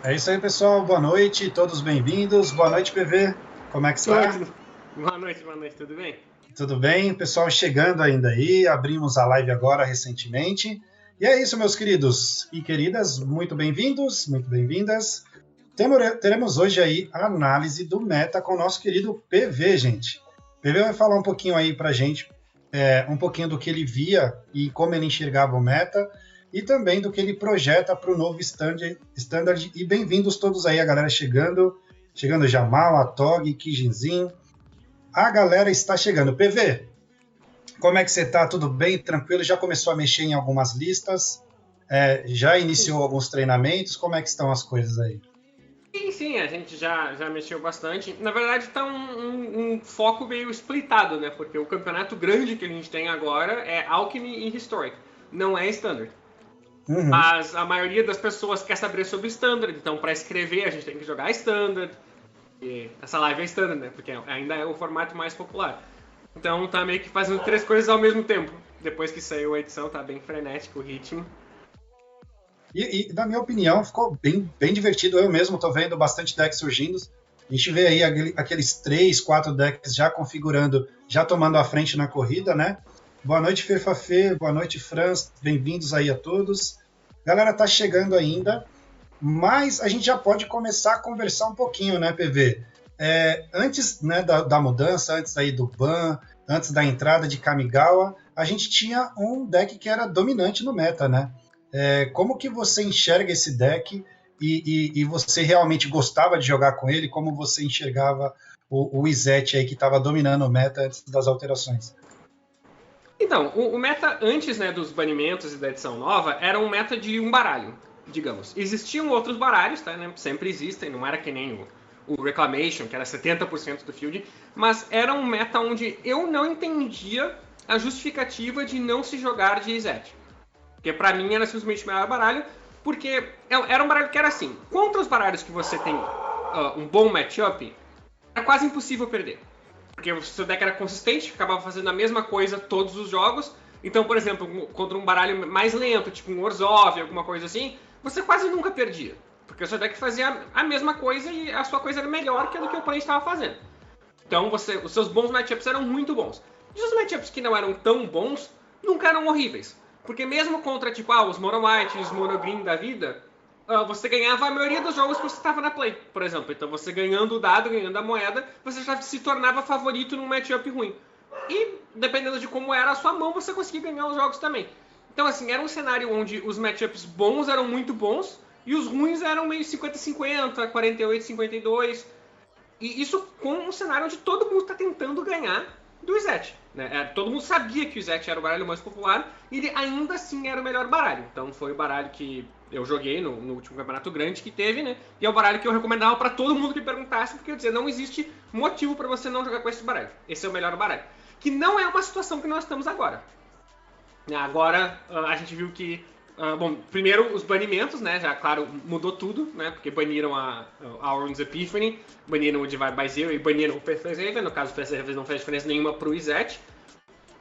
É isso aí, pessoal. Boa noite, todos bem-vindos. Boa noite, PV. Como é que Boa está? noite, boa noite, tudo bem? Tudo bem? Pessoal chegando ainda aí. Abrimos a live agora recentemente. E é isso, meus queridos e queridas. Muito bem-vindos, muito bem-vindas. Teremos hoje aí a análise do meta com o nosso querido PV, gente. PV vai falar um pouquinho aí pra gente, um pouquinho do que ele via e como ele enxergava o meta, e também do que ele projeta para o novo standard. E bem-vindos todos aí, a galera chegando. Chegando Jamal, Atog, Kijinzin. A galera está chegando. PV, como é que você está? Tudo bem? Tranquilo? Já começou a mexer em algumas listas? Já iniciou alguns treinamentos? Como é que estão as coisas aí? Sim, a gente já mexeu bastante. Na verdade, tá um foco meio splitado, né? Porque o campeonato grande que a gente tem agora é Alchemy e Historic, não é Standard. Uhum. Mas a maioria das pessoas quer saber sobre Standard, então para escrever a gente tem que jogar Standard. E essa live é Standard, né? Porque ainda é o formato mais popular. Então tá meio que fazendo três coisas ao mesmo tempo. Depois que saiu a edição, tá bem frenético o ritmo. E, na minha opinião, ficou bem divertido. Eu mesmo estou vendo bastante decks surgindo. A gente vê aí aqueles 3, 4 decks já configurando, já tomando a frente na corrida, né? Boa noite, Fefafê. Boa noite, Franz. Bem-vindos aí a todos. Galera, tá chegando ainda, mas a gente já pode começar a conversar um pouquinho, né, PV? Antes, né, da mudança, antes aí do ban, antes da entrada de Kamigawa, a gente tinha um deck que era dominante no meta, né? Como que você enxerga esse deck e você realmente gostava de jogar com ele? Como você enxergava o Izete aí que estava dominando o meta antes das alterações? Então, o meta antes, né, dos banimentos e da edição nova era um meta de um baralho, digamos. Existiam outros baralhos, tá, né? Sempre existem, não era que nem o Reclamation, que era 70% do field, mas era um meta onde eu não entendia a justificativa de não se jogar de Izete. Porque pra mim era simplesmente o melhor baralho, porque era um baralho que era assim, contra os baralhos que você tem um bom matchup, era quase impossível perder. Porque o seu deck era consistente, acabava fazendo a mesma coisa todos os jogos. Então, por exemplo, contra um baralho mais lento, tipo um Orzhov, alguma coisa assim, você quase nunca perdia. Porque o seu deck fazia a mesma coisa e a sua coisa era melhor que a do que o oponente estava fazendo. Então, os seus bons matchups eram muito bons. E os matchups que não eram tão bons, nunca eram horríveis. Porque mesmo contra, tipo, os Mono White, os Mono Green da vida, você ganhava a maioria dos jogos que você estava na play, por exemplo. Então você ganhando o dado, ganhando a moeda, você já se tornava favorito num matchup ruim. E dependendo de como era a sua mão, você conseguia ganhar os jogos também. Então assim, era um cenário onde os matchups bons eram muito bons e os ruins eram meio 50-50, 48-52. E isso com um cenário onde todo mundo está tentando ganhar do Izete. Né? Todo mundo sabia que o Izete era o baralho mais popular e ele ainda assim era o melhor baralho. Então foi o baralho que eu joguei no último campeonato grande que teve, né? E é o baralho que eu recomendava para todo mundo que perguntasse, porque eu dizia, não existe motivo para você não jogar com esse baralho. Esse é o melhor baralho. Que não é uma situação que nós estamos agora. Agora a gente viu que bom, primeiro os banimentos, né? Já, claro, mudou tudo, né? Porque baniram a Auron's Epiphany, baniram o Divide by Zero e baniram o Perseverance. No caso, o Perseverance não fez diferença nenhuma pro Izete.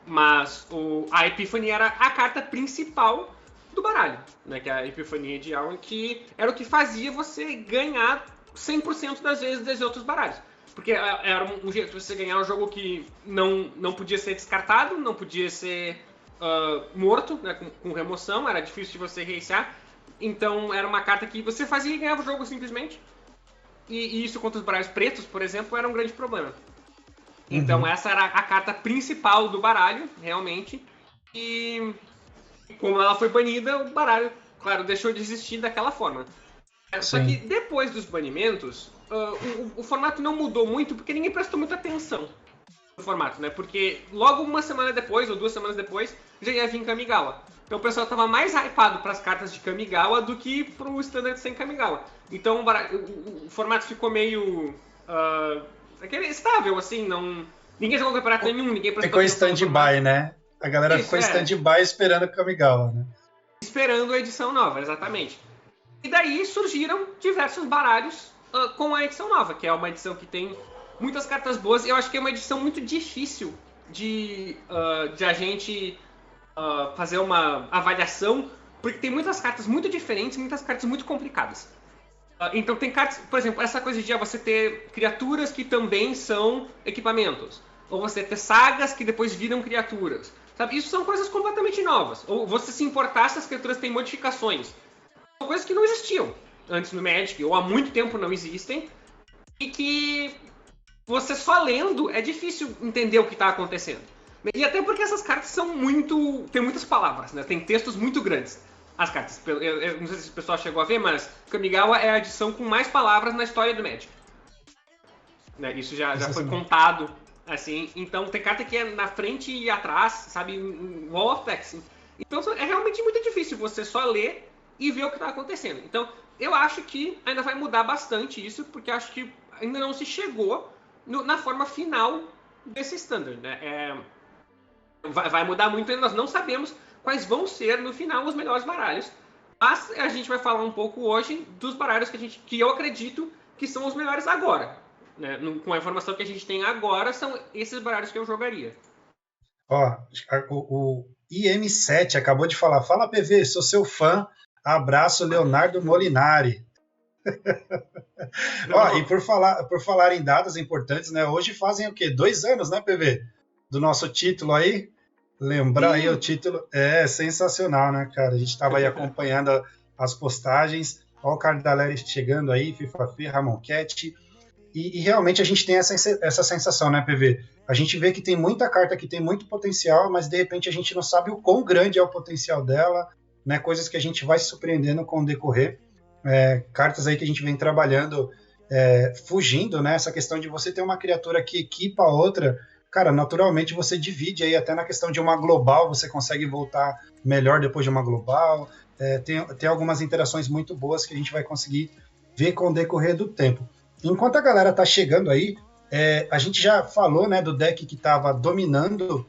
Mas a Epiphany era a carta principal do baralho, né? Que é a Epifania de Auron, que era o que fazia você ganhar 100% das vezes dos outros baralhos. Porque era um jeito de você ganhar um jogo que não podia ser descartado, não podia ser morto, né, com remoção, era difícil de você reiniciar. Então era uma carta que você fazia e ganhava o jogo simplesmente. E isso contra os baralhos pretos, por exemplo, era um grande problema. Então Uhum. essa era a carta principal do baralho, realmente. E como ela foi banida, o baralho, claro, deixou de existir daquela forma. Só que Sim. depois dos banimentos, o formato não mudou muito porque ninguém prestou muita atenção no formato, né? Porque logo uma semana depois, ou 2 semanas depois, já ia vir Kamigawa. Então o pessoal tava mais hypado para as cartas de Kamigawa do que pro Standard sem Kamigawa. Então o formato ficou meio estável, assim, não. Ninguém jogou campeonato nenhum, ninguém prestou Ficou em atenção no stand-by, formato. né? A galera ficou Isso, em stand-by esperando o Kamigawa, né? esperando a edição nova, exatamente. E daí surgiram diversos baralhos com a edição nova, que é uma edição que tem muitas cartas boas. Eu acho que é uma edição muito difícil de a gente fazer uma avaliação, porque tem muitas cartas muito diferentes, muitas cartas muito complicadas. Então tem cartas, por exemplo, essa coisa de você ter criaturas que também são equipamentos. Ou você ter sagas que depois viram criaturas. Sabe? Isso são coisas completamente novas. Ou você se importar se as criaturas têm modificações. São coisas que não existiam antes no Magic, ou há muito tempo não existem. E que você só lendo é difícil entender o que está acontecendo. E até porque essas cartas são muito... tem muitas palavras, né? Tem textos muito grandes. As cartas. Eu não sei se o pessoal chegou a ver, mas Kamigawa é a edição com mais palavras na história do Magic. Né? Isso já foi contado, assim. Então tem carta que é na frente e atrás, sabe? Wall of text. Então é realmente muito difícil você só ler e ver o que está acontecendo. Então eu acho que ainda vai mudar bastante isso, porque acho que ainda não se chegou na forma final desse standard, né? Vai mudar muito, nós não sabemos quais vão ser no final os melhores baralhos, mas a gente vai falar um pouco hoje dos baralhos que eu acredito que são os melhores agora, né? Com a informação que a gente tem agora, são esses baralhos que eu jogaria. Ó, o IM7 acabou de falar, fala PV, sou seu fã, abraço Leonardo Molinari. Ó, e por falar em datas importantes, né? Hoje fazem o quê? 2 anos, né, PV? Do nosso título aí. Lembrar aí o título é sensacional, né, cara? A gente estava aí acompanhando as postagens. Ó, o Cardaleri chegando aí, FIFA Fê, Ramon Cat. E realmente a gente tem essa sensação, né, PV? A gente vê que tem muita carta que tem muito potencial, mas de repente a gente não sabe o quão grande é o potencial dela, né? Coisas que a gente vai se surpreendendo com o decorrer. Cartas aí que a gente vem trabalhando, fugindo, né? Essa questão de você ter uma criatura que equipa a outra. Cara, naturalmente você divide aí, até na questão de uma global, você consegue voltar melhor depois de uma global. Tem algumas interações muito boas que a gente vai conseguir ver com o decorrer do tempo. Enquanto a galera tá chegando aí, a gente já falou, né, do deck que estava dominando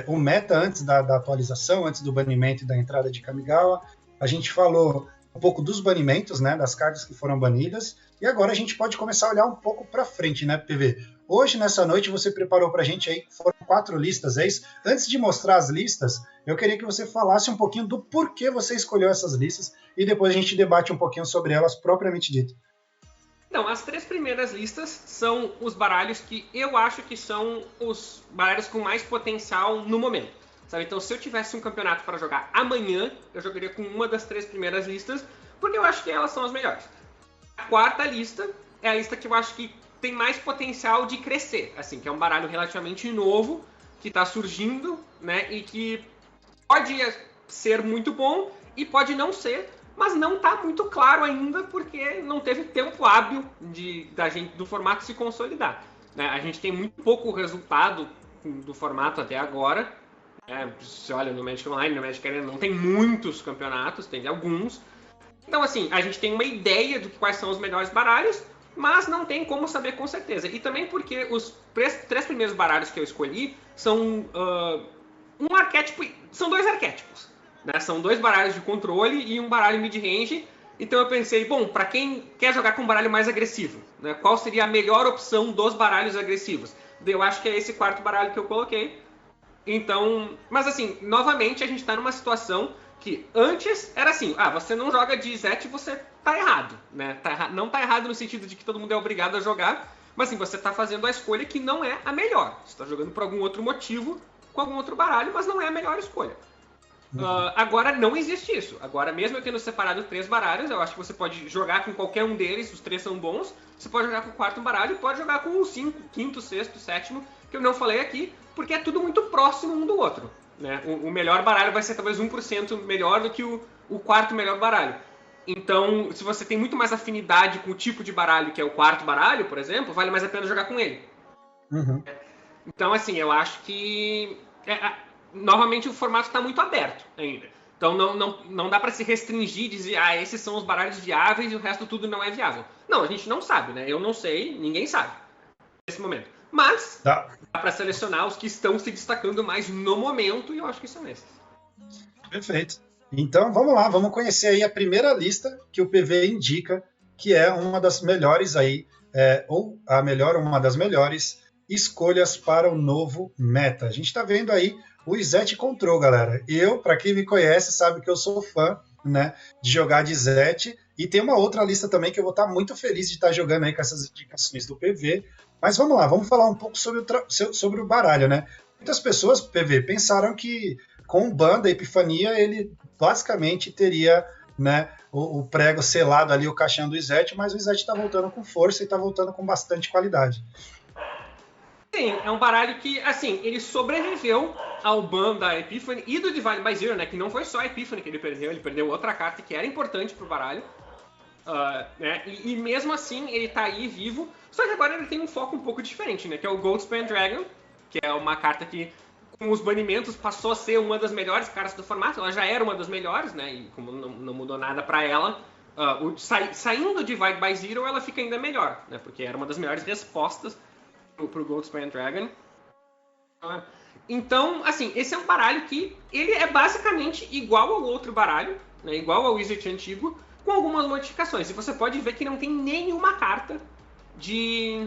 o meta antes da atualização, antes do banimento e da entrada de Kamigawa. A gente falou um pouco dos banimentos, né, das cartas que foram banidas. E agora a gente pode começar a olhar um pouco para frente, né, PV? Hoje, nessa noite, você preparou para a gente aí, foram 4 listas, é isso? Antes de mostrar as listas, eu queria que você falasse um pouquinho do porquê você escolheu essas listas e depois a gente debate um pouquinho sobre elas propriamente dito. Então, as 3 primeiras listas são os baralhos que eu acho que são os baralhos com mais potencial no momento. Sabe? Então, se eu tivesse um campeonato para jogar amanhã, eu jogaria com uma das 3 primeiras listas, porque eu acho que elas são as melhores. A 4ª lista é a lista que eu acho que tem mais potencial de crescer, assim, que é um baralho relativamente novo, que está surgindo, né, e que pode ser muito bom e pode não ser, mas não está muito claro ainda, porque não teve tempo hábil do formato se consolidar. Né? A gente tem muito pouco resultado do formato até agora. Se olha no Magic Online, no Magic Arena, não tem muitos campeonatos, tem alguns. Então, assim, a gente tem uma ideia de quais são os melhores baralhos, mas não tem como saber com certeza. E também porque os 3 primeiros baralhos que eu escolhi são um arquétipo, são 2 arquétipos. Né? São 2 baralhos de controle e um baralho mid-range. Então eu pensei, bom, para quem quer jogar com um baralho mais agressivo, né? Qual seria a melhor opção dos baralhos agressivos? Eu acho que é esse 4º baralho que eu coloquei. Então, mas assim, novamente a gente está numa situação que antes era assim, você não joga de Zet, você tá errado, né? Não tá errado no sentido de que todo mundo é obrigado a jogar, mas assim, você tá fazendo a escolha que não é a melhor. Você tá jogando por algum outro motivo, com algum outro baralho, mas não é a melhor escolha. Agora não existe isso. Agora, mesmo eu tendo separado 3 baralhos, eu acho que você pode jogar com qualquer um deles, os 3 são bons. Você pode jogar com o 4º baralho, pode jogar com o 5º, 5º, 6º, 7º, que eu não falei aqui, porque é tudo muito próximo um do outro. Né? O melhor baralho vai ser talvez 1% melhor do que o 4º melhor baralho. Então, se você tem muito mais afinidade com o tipo de baralho que é o 4º baralho, por exemplo, vale mais a pena jogar com ele. Uhum. Então, assim, eu acho que novamente o formato está muito aberto ainda. Então não dá para se restringir e dizer, esses são os baralhos viáveis e o resto tudo não é viável. Não, a gente não sabe, né? Eu não sei, ninguém sabe nesse momento. Mas dá para selecionar os que estão se destacando mais no momento e eu acho que são esses. Perfeito. Então vamos lá, vamos conhecer aí a primeira lista que o PV indica, que é uma das melhores aí, ou a melhor, uma das melhores escolhas para o novo meta. A gente está vendo aí o Zet Control, galera. Eu, para quem me conhece, sabe que eu sou fã, né, de jogar de Zet. E tem uma outra lista também que eu vou estar muito feliz de estar jogando aí com essas indicações do PV. Mas vamos lá, vamos falar um pouco sobre o baralho, né? Muitas pessoas, PV, pensaram que com o ban da Epifania ele basicamente teria, né, o prego selado ali, o caixão do Izete, mas o Izete está voltando com força e está voltando com bastante qualidade. Sim, é um baralho que, assim, ele sobreviveu ao ban da Epiphany e do Divide by Zero, né? Que não foi só a Epiphany que ele perdeu outra carta que era importante pro baralho. Né? E mesmo assim, ele tá aí vivo, só que agora ele tem um foco um pouco diferente, né? Que é o Goldspan Dragon, que é uma carta que, com os banimentos, passou a ser uma das melhores cartas do formato. Ela já era uma das melhores, né? E como não mudou nada pra ela, saindo do Divide by Zero, ela fica ainda melhor, né? Porque era uma das melhores respostas pro Goldspan Dragon. Então, assim, esse é um baralho que ele é basicamente igual ao outro baralho, né? Igual ao Wizard antigo, com algumas modificações. E você pode ver que não tem nenhuma carta de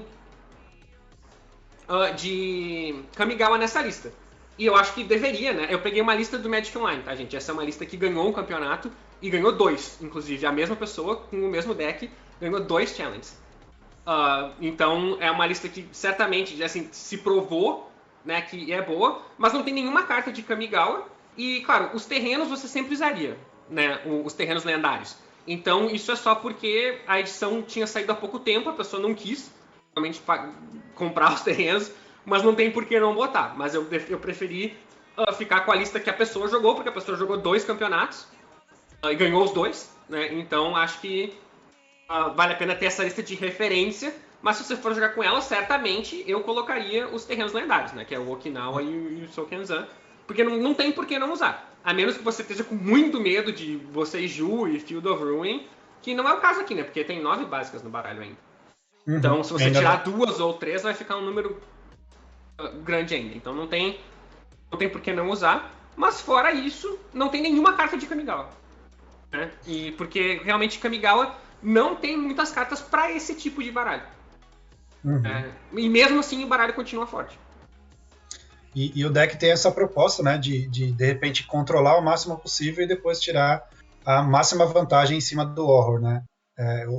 Kamigawa nessa lista. E eu acho que deveria, né? Eu peguei uma lista do Magic Online, tá, gente? Essa é uma lista que ganhou um campeonato e ganhou 2, inclusive. A mesma pessoa, com o mesmo deck, ganhou 2 challenges. Então, é uma lista que certamente, assim, se provou, né, que é boa, mas não tem nenhuma carta de Kamigawa. E, claro, os terrenos você sempre usaria, né? Os terrenos lendários. Então, isso é só porque a edição tinha saído há pouco tempo, a pessoa não quis realmente comprar os terrenos, mas não tem por que não botar. Mas eu preferi ficar com a lista que a pessoa jogou, porque a pessoa jogou 2 campeonatos e ganhou os 2, né? Então, acho que vale a pena ter essa lista de referência, mas se você for jogar com ela, certamente eu colocaria os terrenos lendários, né? Que é o Okinawa e o Sokenzan, porque não tem por que não usar. A menos que você esteja com muito medo de você Ju e Field of Ruin, que não é o caso aqui, né? Porque tem 9 básicas no baralho ainda. Então, se você tirar 2 ou 3, vai ficar um número grande ainda. Então, não tem por que não usar. Mas, fora isso, não tem nenhuma carta de Kamigawa. Né? E porque, realmente, Kamigawa não tem muitas cartas para esse tipo de baralho. E mesmo assim, o baralho continua forte. E o deck tem essa proposta, né, de repente controlar o máximo possível e depois tirar a máxima vantagem em cima do horror, né?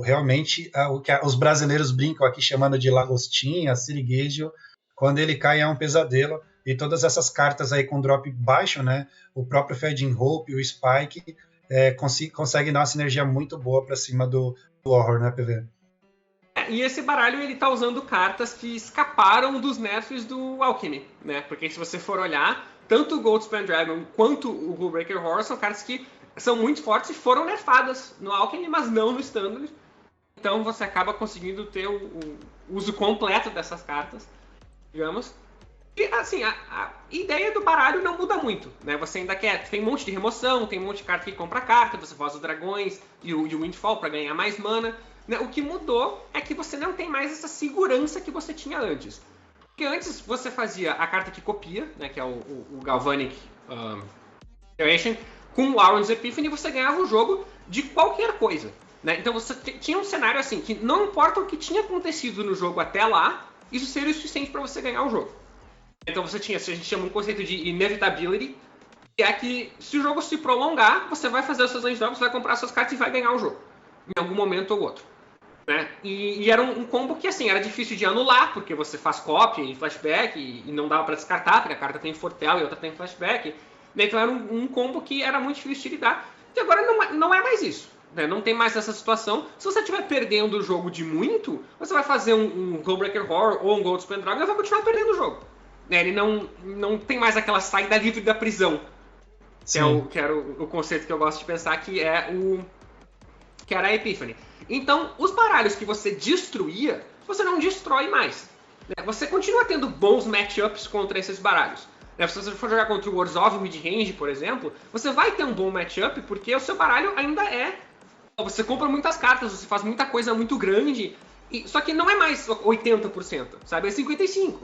Realmente, o que os brasileiros brincam aqui chamando de lagostinha, siriguejo, quando ele cai é um pesadelo. E todas essas cartas aí com drop baixo, né? O próprio Fading Hope, o Spike, conseguem dar uma sinergia muito boa para cima do horror, né, PV? E esse baralho ele tá usando cartas que escaparam dos nerfs do Alchemy, né? Porque se você for olhar, tanto o Goldspan Dragon quanto o Hullbreaker Horror são cartas que são muito fortes e foram nerfadas no Alchemy, mas não no Standard. Então você acaba conseguindo ter o uso completo dessas cartas, digamos. E assim, a ideia do baralho não muda muito, né? Você ainda tem um monte de remoção, tem um monte de carta que compra carta, você faz os dragões e o Windfall para ganhar mais mana. O que mudou é que você não tem mais essa segurança que você tinha antes. Porque antes você fazia a carta que copia, né, que é o Galvanic Generation, com o Auron's Epiphany você ganhava o jogo de qualquer coisa. Né? Então você tinha um cenário assim, que não importa o que tinha acontecido no jogo até lá, isso seria o suficiente para você ganhar o jogo. Então a gente chama um conceito de inevitability, que é que se o jogo se prolongar, você vai fazer os seus land drops, vai comprar suas cartas e vai ganhar o jogo. Em algum momento ou outro. Né? E era um combo que assim, era difícil de anular, porque você faz copy e flashback e não dava para descartar, porque a carta tem fortel e outra tem flashback. Então era um combo que era muito difícil de lidar. E agora não é mais isso. Né? Não tem mais essa situação. Se você estiver perdendo o jogo de muito, você vai fazer um Hullbreaker Horror ou um Goldspan Dragon e vai continuar perdendo o jogo. Né? Ele não tem mais aquela saída livre da prisão. Que era o conceito que eu gosto de pensar, que era a Epiphany. Então, os baralhos que você destruía, você não destrói mais. Né? Você continua tendo bons matchups contra esses baralhos. Né? Se você for jogar contra o Orzhov Midrange, por exemplo, você vai ter um bom matchup, porque o seu baralho ainda você compra muitas cartas, você faz muita coisa muito grande, só que não é mais 80%, sabe? É 55%.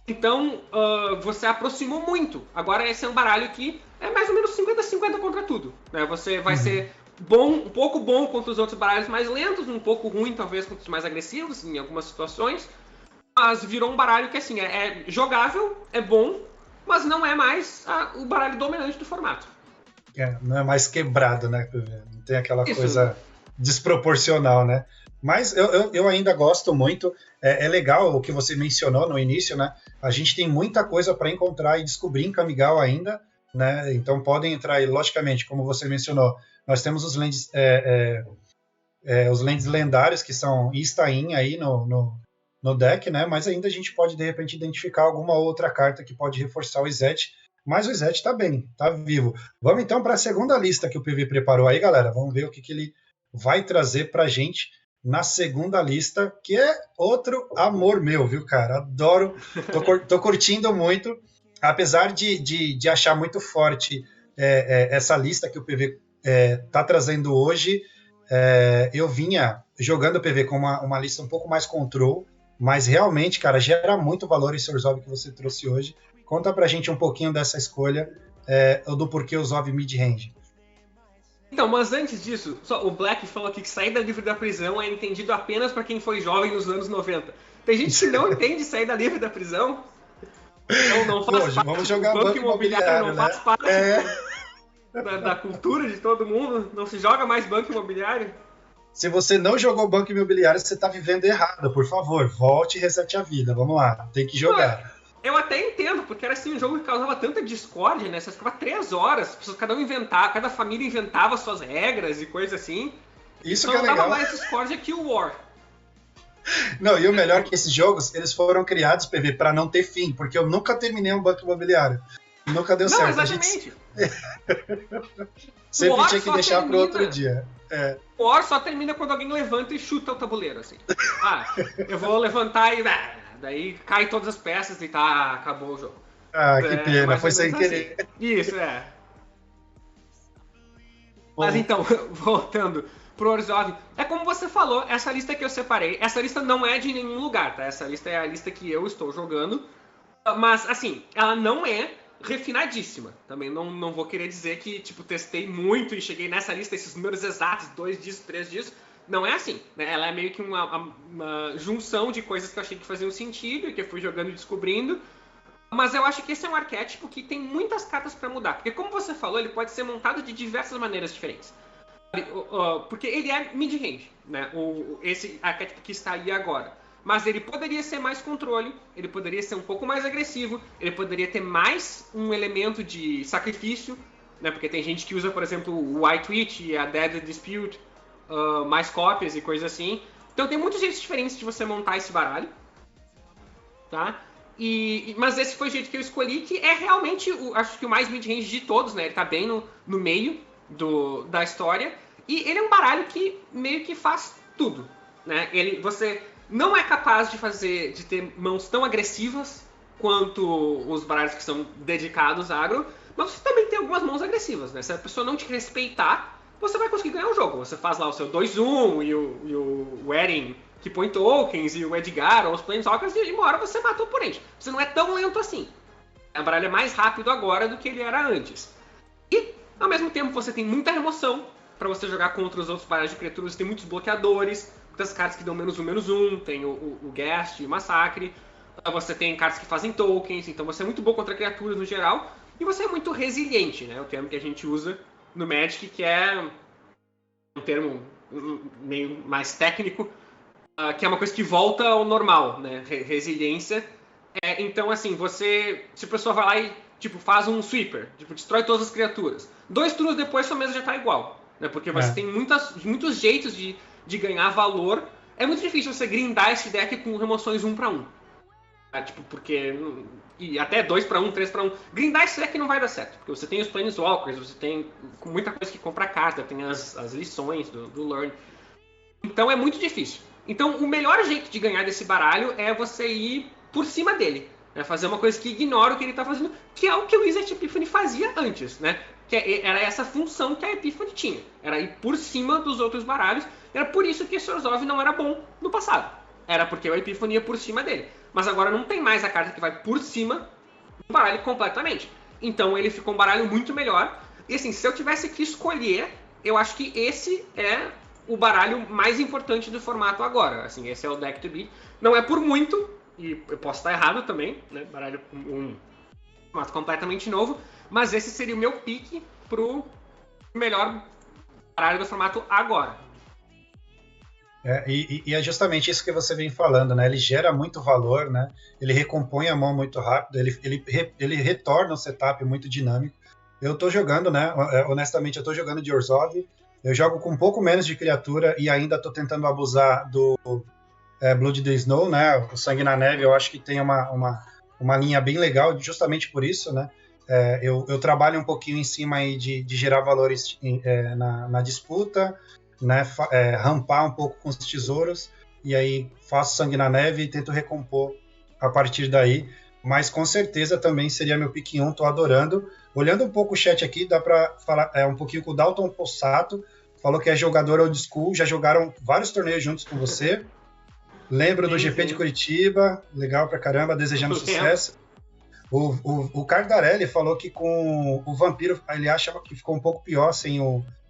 Então, você aproximou muito. Agora esse é um baralho que é mais ou menos 50-50 contra tudo. Né? Você vai ser um pouco bom contra os outros baralhos mais lentos, um pouco ruim talvez contra os mais agressivos em algumas situações, mas virou um baralho que assim, é jogável, é bom, mas não é mais o baralho dominante do formato. Não é mais quebrado, né? Não tem aquela Isso. coisa desproporcional, né? Mas eu ainda gosto muito. É legal o que você mencionou no início, né? A gente tem muita coisa para encontrar e descobrir em Kamigawa ainda, né? Então podem entrar aí, logicamente, como você mencionou, nós temos os lands lendários que são Insta-in aí no deck, né? Mas ainda a gente pode, de repente, identificar alguma outra carta que pode reforçar o Izete. Mas o Izete tá bem, tá vivo. Vamos então para a segunda lista que o PV preparou aí, galera. Vamos ver o que ele vai trazer pra gente na segunda lista, que é outro amor meu, viu, cara? Adoro, tô curtindo muito, apesar de achar muito forte essa lista que o PV tá trazendo hoje. Eu vinha jogando o PV com uma lista um pouco mais control, mas realmente, cara, gera muito valor esse Orzhov que você trouxe hoje. Conta pra gente um pouquinho dessa escolha, do porquê o Orzhov mid-range. Então, mas antes disso, o Black falou aqui que saída livre da prisão é entendido apenas para quem foi jovem nos anos 90. Tem gente que não entende saída livre da prisão. Não faz parte vamos jogar do banco imobiliário, não né? faz parte da cultura de todo mundo. Não se joga mais banco imobiliário. Se você não jogou banco imobiliário, você está vivendo errado. Por favor, volte e resete a vida. Vamos lá, tem que jogar. Eu até entendo, porque era assim um jogo que causava tanta discórdia, né? Você ficava 3 horas, cada família inventava suas regras e coisas assim. Isso então que é legal. Não dava mais discórdia que o War. Não, e o melhor é que esses jogos, eles foram criados, PV, para não ter fim, porque eu nunca terminei um banco imobiliário. Nunca deu certo. Exatamente. Sempre tinha que deixar para outro dia. O War só termina quando alguém levanta e chuta o tabuleiro, assim. Eu vou levantar e... Daí cai todas as peças e acabou o jogo. Que pena, foi sem querer. Assim. Isso, Mas então, voltando pro Orzhov, é como você falou, essa lista que eu separei, essa lista não é de nenhum lugar, tá? Essa lista é a lista que eu estou jogando, mas, assim, ela não é refinadíssima. Também não vou querer dizer que, testei muito e cheguei nessa lista, esses números exatos, 2 dias, 3 dias. Não é assim, né? Ela é meio que uma junção de coisas que eu achei que faziam sentido e que eu fui jogando e descobrindo. Mas eu acho que esse é um arquétipo que tem muitas cartas para mudar. Porque como você falou, ele pode ser montado de diversas maneiras diferentes. Porque ele é mid-range, né? Esse arquétipo que está aí agora. Mas ele poderia ser mais controle, ele poderia ser um pouco mais agressivo, ele poderia ter mais um elemento de sacrifício, né? Porque tem gente que usa, por exemplo, o White Witch e a Deadly Dispute, mais cópias e coisas assim. Então tem muitos jeitos diferentes de você montar esse baralho, tá? Mas esse foi o jeito que eu escolhi, que é realmente, acho que o mais mid-range de todos, né? Ele tá bem no meio da história. E ele é um baralho que meio que faz tudo, né? Você não é capaz de ter mãos tão agressivas quanto os baralhos que são dedicados a agro, mas você também tem algumas mãos agressivas, né? Se a pessoa não te respeitar, você vai conseguir ganhar o jogo. Você faz lá o seu 2-1 e o Eren que põe tokens e o Edgar ou os Planeswalkers e uma hora você mata o oponente. Você não é tão lento assim. O baralho é mais rápido agora do que ele era antes. E, ao mesmo tempo, você tem muita remoção para você jogar contra os outros baralhos de criaturas. Você tem muitos bloqueadores, muitas cartas que dão -1/-1. Tem o Ghast e o Massacre. Você tem cartas que fazem tokens. Então você é muito bom contra criaturas no geral. E você é muito resiliente, né? O termo que a gente usa no Magic, que é um termo meio mais técnico, que é uma coisa que volta ao normal, né? Resiliência. Então, assim, se a pessoa vai lá e faz um sweeper, destrói todas as criaturas, 2 turnos depois sua mesa já tá igual, né? Porque você tem muitos jeitos de ganhar valor. É muito difícil você grindar esse deck com remoções 1/1. Porque... E até 2/1, 3/1. Grindar esse deck não vai dar certo. Porque você tem os Planeswalkers, você tem muita coisa que compra carta, tem as lições do Learn. Então é muito difícil. Então o melhor jeito de ganhar desse baralho é você ir por cima dele. Né? Fazer uma coisa que ignora o que ele está fazendo, que é o que o Wizard Epiphany fazia antes. Né? Era essa função que a Epiphany tinha. Era ir por cima dos outros baralhos. Era por isso que esse Orzhov não era bom no passado. Era porque o Epiphany ia por cima dele. Mas agora não tem mais a carta que vai por cima do baralho completamente. Então ele ficou um baralho muito melhor. E assim, se eu tivesse que escolher, eu acho que esse é o baralho mais importante do formato agora. Assim, esse é o deck to beat. Não é por muito, e eu posso estar errado também, né? Baralho um formato completamente novo. Mas esse seria o meu pick pro melhor baralho do formato agora. E é justamente isso que você vem falando, né? Ele gera muito valor, né? Ele recompõe a mão muito rápido, ele retorna o setup muito dinâmico. Eu tô jogando, né? Honestamente, eu tô jogando de Orzhov. Eu jogo com um pouco menos de criatura e ainda tô tentando abusar do Blood the Snow, né? O Sangue na Neve, eu acho que tem uma linha bem legal, justamente por isso, né? Eu trabalho um pouquinho em cima aí de gerar valores na disputa, né? Rampar um pouco com os tesouros, e aí faço Sangue na Neve e tento recompor a partir daí. Mas com certeza também seria meu pick 1, tô adorando. Olhando um pouco o chat aqui, dá para falar um pouquinho com o Dalton Possato, falou que é jogador old school, já jogaram vários torneios juntos com você. Lembro do GP de Curitiba, legal pra caramba, desejando sucesso. O Cardarelli falou que com o Vampiro ele acha que ficou um pouco pior sem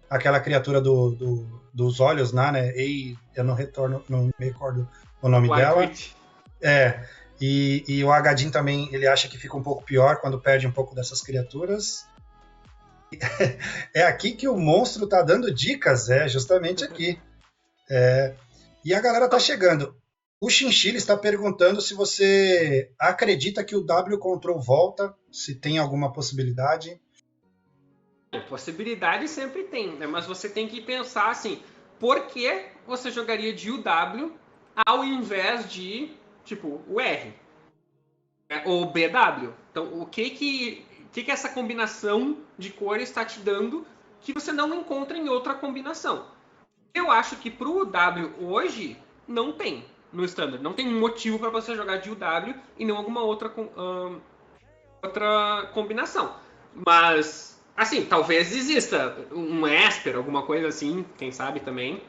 aquela criatura dos olhos, né? Eu não me recordo o nome dela. E o Agadin também, ele acha que fica um pouco pior quando perde um pouco dessas criaturas. É aqui que o monstro tá dando dicas, justamente aqui. E a galera tá chegando. O Chinchilla está perguntando se você acredita que o W Control volta, se tem alguma possibilidade. Possibilidade sempre tem, né? Mas você tem que pensar assim, por que você jogaria de UW ao invés de, tipo, o R? Ou BW? Então, o que essa combinação de cores está te dando que você não encontra em outra combinação? Eu acho que pro W hoje não tem no Standard. Não tem um motivo para você jogar de UW e não alguma outra combinação. Mas, assim, talvez exista um Esper, alguma coisa assim, quem sabe também.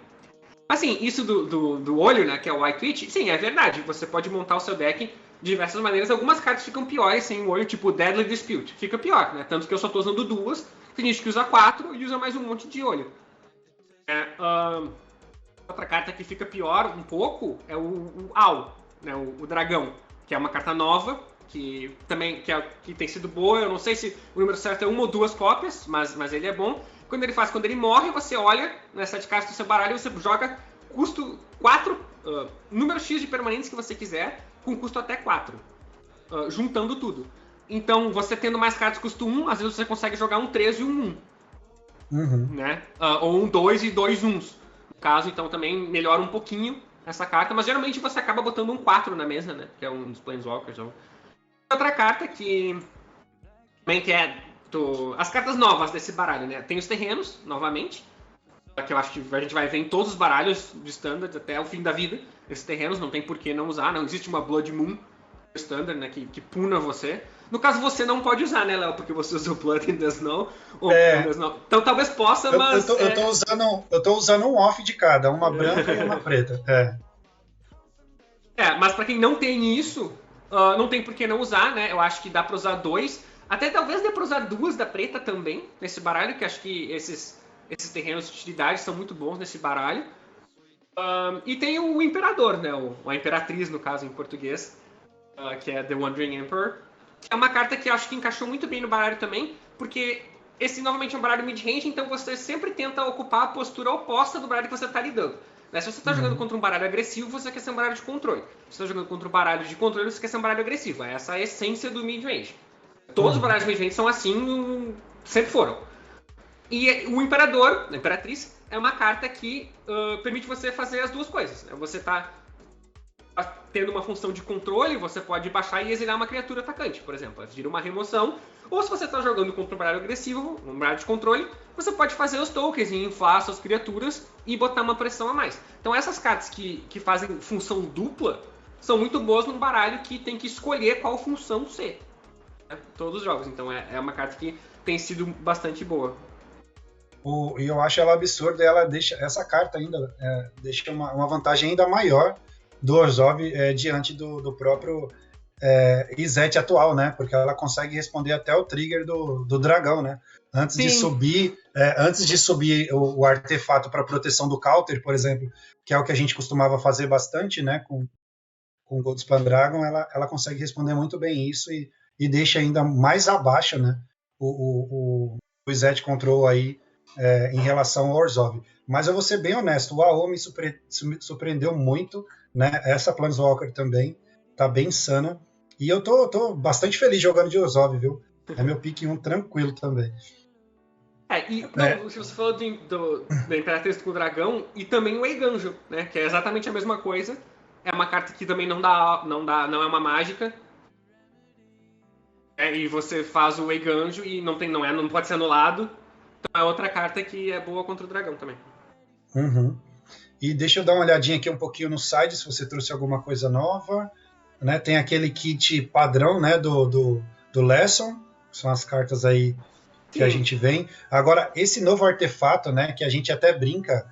Assim, isso do olho, né, que é o White Witch, sim, é verdade. Você pode montar o seu deck de diversas maneiras. Algumas cartas ficam piores sem o olho, tipo Deadly Dispute. Fica pior, né? Tanto que eu só tô usando 2. Tem gente que usa 4 e usa mais um monte de olho. Outra carta que fica pior um pouco é o Owl, né, o dragão, que é uma carta nova, que também que tem sido boa. Eu não sei se o número certo é 1 ou 2 cópias, mas ele é bom. Quando ele morre, você olha nas 7 cartas do seu baralho e você joga custo 4, número X de permanentes que você quiser, com custo até 4, juntando tudo. Então, você tendo mais cartas custo 1, às vezes você consegue jogar um 3 e um 1. Né? Ou um 2 e 2 1s. No caso, então, também melhora um pouquinho essa carta, mas geralmente você acaba botando um 4 na mesa, né? Que é um dos Planeswalkers. Outra carta que também as cartas novas desse baralho, né? Tem os terrenos, novamente, que eu acho que a gente vai ver em todos os baralhos de Standard até o fim da vida. Esses terrenos não tem por que não usar, não existe uma Blood Moon Standard, né, que puna você. No caso, você não pode usar, né, Léo? Porque você usa o Blood in the Snow. Então talvez possa, mas... Eu tô usando um off de cada, uma branca e uma preta. Mas pra quem não tem isso, não tem por que não usar, né? Eu acho que dá pra usar 2. Até talvez dê pra usar 2 da preta também, nesse baralho, que acho que esses terrenos de utilidade são muito bons nesse baralho. E tem o Imperador, né? A Imperatriz, no caso, em português, que é The Wandering Emperor. É uma carta que eu acho que encaixou muito bem no baralho também, porque esse novamente é um baralho mid-range, então você sempre tenta ocupar a postura oposta do baralho que você está lidando. Né? Se você está jogando contra um baralho agressivo, você quer ser um baralho de controle. Se você está jogando contra um baralho de controle, você quer ser um baralho agressivo. Essa é a essência do mid-range. Todos os baralhos mid-range são assim, sempre foram. E o Imperador, a Imperatriz, é uma carta que permite você fazer as duas coisas. Você está tendo uma função de controle, você pode baixar e exilar uma criatura atacante, por exemplo. Vira uma remoção. Ou se você está jogando contra um baralho agressivo, um baralho de controle, você pode fazer os tokens e inflar suas criaturas e botar uma pressão a mais. Então essas cartas que fazem função dupla são muito boas num baralho que tem que escolher qual função ser. Né? Todos os jogos. Então é uma carta que tem sido bastante boa. E eu acho ela absurda, ela deixa essa carta ainda deixa uma vantagem ainda maior do Orzhov diante do próprio Izzet atual, né? Porque ela consegue responder até o trigger do dragão, né? Antes de subir o artefato para proteção do counter, por exemplo, que é o que a gente costumava fazer bastante, né? Com Goldspan Dragon, ela consegue responder muito bem isso e deixa ainda mais abaixo, né? O Izzet Control aí em relação ao Orzhov. Mas eu vou ser bem honesto, o AO me surpreendeu muito, né? Essa Planeswalker também tá bem insana. E eu tô bastante feliz jogando de Orzhov, viu? É meu pick 1 tranquilo também. Não, se você falou da Imperatriz com o Dragão, e também o Eiganjo, né? Que é exatamente a mesma coisa. É uma carta que também não é uma mágica. E você faz o Eiganjo e não pode ser anulado. Então é outra carta que é boa contra o dragão também. Uhum. E deixa eu dar uma olhadinha aqui um pouquinho no site, se você trouxe alguma coisa nova. Né? Tem aquele kit padrão, né, do Lesson, são as cartas aí que a gente vem. Agora, esse novo artefato, né, que a gente até brinca,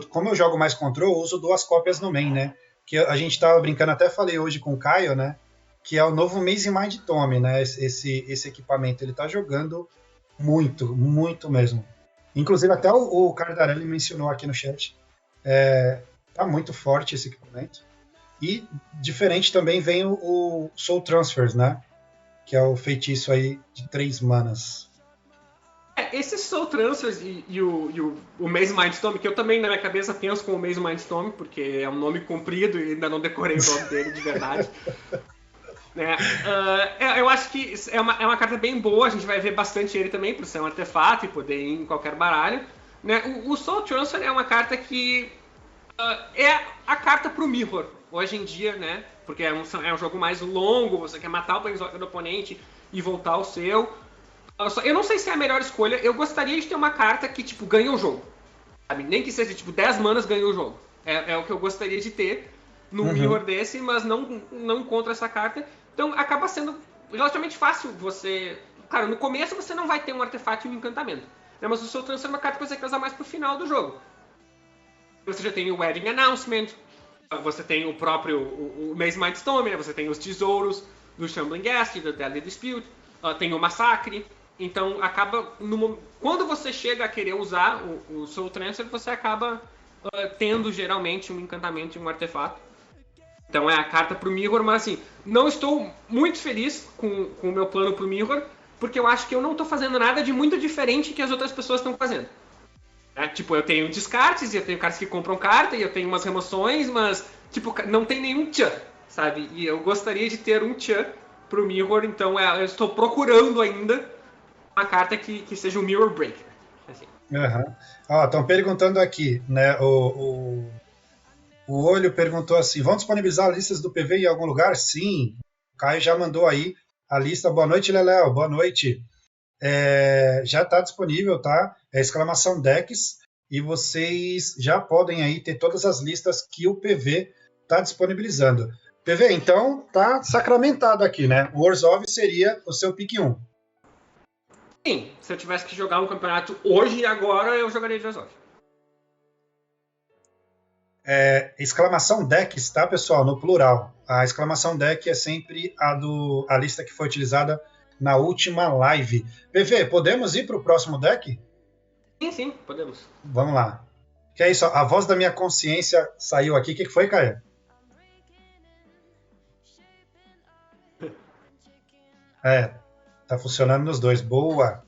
como eu jogo mais control, eu uso 2 cópias no main, né? Que a gente tava brincando, até falei hoje com o Caio, né? Que é o novo Maze Mind Tome, né? Esse equipamento, ele tá jogando muito, muito mesmo. Inclusive, até o Cardarelli mencionou aqui no chat. Tá muito forte esse equipamento. E diferente também vem o Soul Transfers, né? Que é o feitiço aí de 3 manas. Esse Soul Transfers e o Maze Mindstorm, que eu também na minha cabeça penso como Maze Mindstorm, porque é um nome comprido e ainda não decorei o nome dele de verdade. Eu acho que é uma carta bem boa, a gente vai ver bastante ele também, por ser um artefato e poder ir em qualquer baralho. Né? O Soul Transfer é uma carta que é a carta pro Mirror, hoje em dia, né? Porque é um jogo mais longo, você quer matar o Planeswalker do oponente e voltar ao seu. Eu não sei se é a melhor escolha, eu gostaria de ter uma carta que, tipo, ganha o jogo. Sabe? Nem que seja, tipo, 10 manas ganha o jogo. É o que eu gostaria de ter num Mirror desse, mas não encontro essa carta. Então acaba sendo relativamente fácil você... Cara, no começo você não vai ter um artefato e um encantamento. Né? Mas o seu transfer é uma carta que você quer usar mais pro final do jogo. Você já tem o Wedding Announcement, você tem o próprio o Maze Mindstorm, né? Você tem os tesouros do Shambling Ghast, do Deadly Dispute, tem o Massacre. Então, acaba... Quando você chega a querer usar o Soul Transfer, você acaba tendo, geralmente, um encantamento e um artefato. Então, é a carta pro Mirror, mas, assim, não estou muito feliz com o meu plano pro Mirror, porque eu acho que eu não estou fazendo nada de muito diferente que as outras pessoas estão fazendo. Tipo, eu tenho descartes, e eu tenho cartas que compram carta, e eu tenho umas remoções, mas, tipo, não tem nenhum tchan, sabe? E eu gostaria de ter um tchan pro Mirror, então eu estou procurando ainda uma carta que seja um Mirror Breaker. Assim. Estão perguntando aqui, né? O Olho perguntou assim: vão disponibilizar listas do PV em algum lugar? Sim. O Caio já mandou aí a lista. Boa noite, Leléo. Boa noite. Já está disponível, tá? É exclamação Decks. E vocês já podem aí ter todas as listas que o PV está disponibilizando. PV, então, tá sacramentado aqui, né? O Orzhov seria o seu pick 1. Sim, se eu tivesse que jogar um campeonato hoje e agora, eu jogaria de Orzhov. Exclamação Decks, tá, pessoal? No plural. A exclamação Deck é sempre a lista que foi utilizada na última live. PV, podemos ir para o próximo deck? Sim, podemos. Vamos lá. Que é isso, a voz da minha consciência saiu aqui. O que foi, Caio? Tá funcionando nos dois. Boa.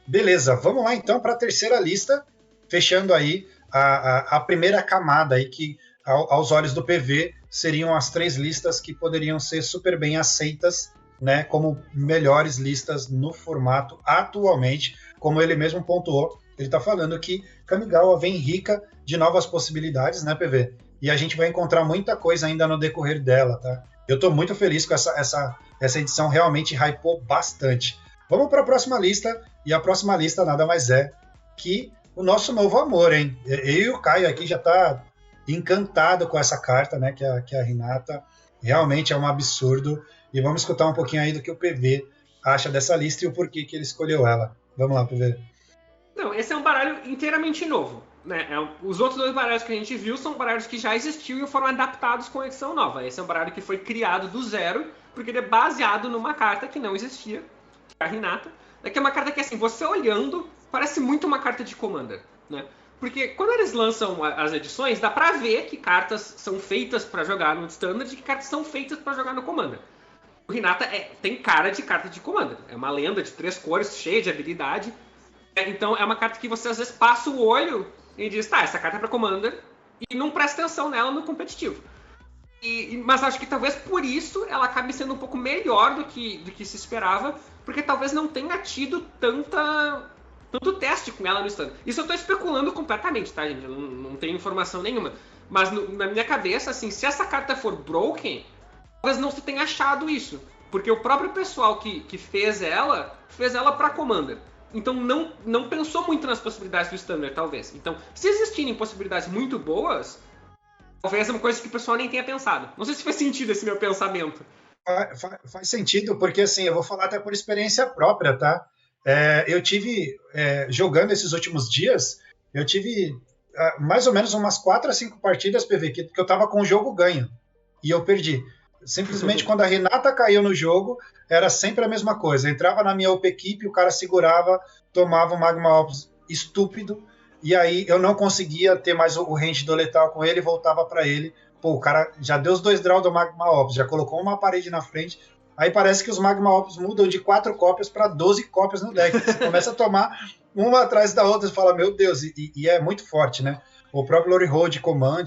Beleza, vamos lá então para a terceira lista, fechando aí a primeira camada aí que, aos olhos do PV, seriam as 3 listas que poderiam ser super bem aceitas, né, como melhores listas no formato atualmente, como ele mesmo pontuou. Ele está falando que Kamigawa vem rica de novas possibilidades, né, PV? E a gente vai encontrar muita coisa ainda no decorrer dela, tá? Eu estou muito feliz com essa edição, realmente hypou bastante. Vamos para a próxima lista, e a próxima lista nada mais é que o nosso novo amor, hein? Eu e o Caio aqui já tá encantado com essa carta, né, que é a Hinata. Realmente é um absurdo. E vamos escutar um pouquinho aí do que o PV acha dessa lista e o porquê que ele escolheu ela. Vamos lá, PV. Não, esse é um baralho inteiramente novo. Né? Os outros 2 baralhos que a gente viu são baralhos que já existiam e foram adaptados com a edição nova. Esse é um baralho que foi criado do zero, porque ele é baseado numa carta que não existia, que é a Hinata. Que é uma carta que, assim, você olhando, parece muito uma carta de Commander. Né? Porque quando eles lançam as edições, dá pra ver que cartas são feitas pra jogar no Standard e que cartas são feitas pra jogar no Commander. O Hinata tem cara de carta de Commander. É uma lenda de 3 cores, cheia de habilidade. Então é uma carta que você às vezes passa o olho e diz, tá, essa carta é pra Commander, e não presta atenção nela no competitivo. Mas acho que talvez por isso ela acabe sendo um pouco melhor do que se esperava, porque talvez não tenha tido tanto teste com ela no stand. Isso eu tô especulando completamente, tá, gente? Eu não tenho informação nenhuma. Mas na minha cabeça, assim, se essa carta for broken, talvez não se tenha achado isso. Porque o próprio pessoal que fez ela pra Commander. Então não pensou muito nas possibilidades do Standard, talvez. Então, se existirem possibilidades muito boas, talvez é uma coisa que o pessoal nem tenha pensado. Não sei se faz sentido esse meu pensamento. Faz sentido, porque assim, eu vou falar até por experiência própria, tá? Eu tive, jogando esses últimos dias, eu tive mais ou menos umas 4 a 5 partidas PV que eu tava com o jogo ganho. E eu perdi. Simplesmente quando a Renata caiu no jogo, era sempre a mesma coisa. Eu entrava na minha OP equipe, o cara segurava, tomava um Magma Opus estúpido, e aí eu não conseguia ter mais o range do letal com ele e voltava para ele. Pô, o cara já deu os 2 draws do Magma Opus, já colocou uma parede na frente, aí parece que os Magma Opus mudam de 4 cópias para 12 cópias no deck. Você começa a tomar uma atrás da outra e fala, meu Deus, e é muito forte, né? O próprio Lori Road Command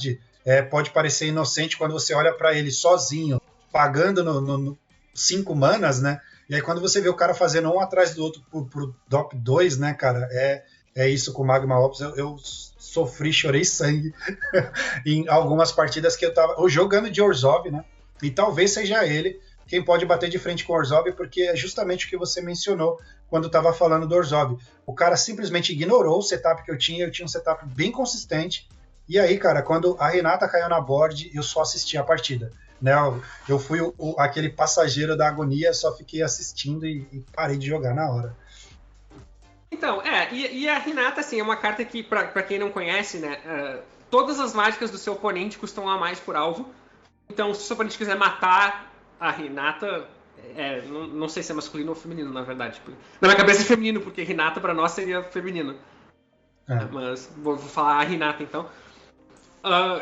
pode parecer inocente quando você olha para ele sozinho, pagando no 5 manas, né? E aí quando você vê o cara fazendo um atrás do outro pro DOP 2, né, cara? É isso com o Magma Opus. Eu sofri, chorei sangue em algumas partidas que eu tava jogando de Orzhov, né? E talvez seja ele quem pode bater de frente com o Orzhov, porque é justamente o que você mencionou quando estava falando do Orzhov. O cara simplesmente ignorou o setup que eu tinha um setup bem consistente, e aí, cara, quando a Renata caiu na board, eu só assisti a partida. Né? Eu fui aquele passageiro da agonia, só fiquei assistindo e parei de jogar na hora. Então, e a Renata, assim, é uma carta que, pra quem não conhece, né, todas as mágicas do seu oponente custam a mais por alvo. Então, se o seu oponente quiser matar a Renata, não sei se é masculino ou feminino, na verdade. Na minha cabeça é feminino, porque Renata pra nós seria feminino. Mas vou falar a Renata, então.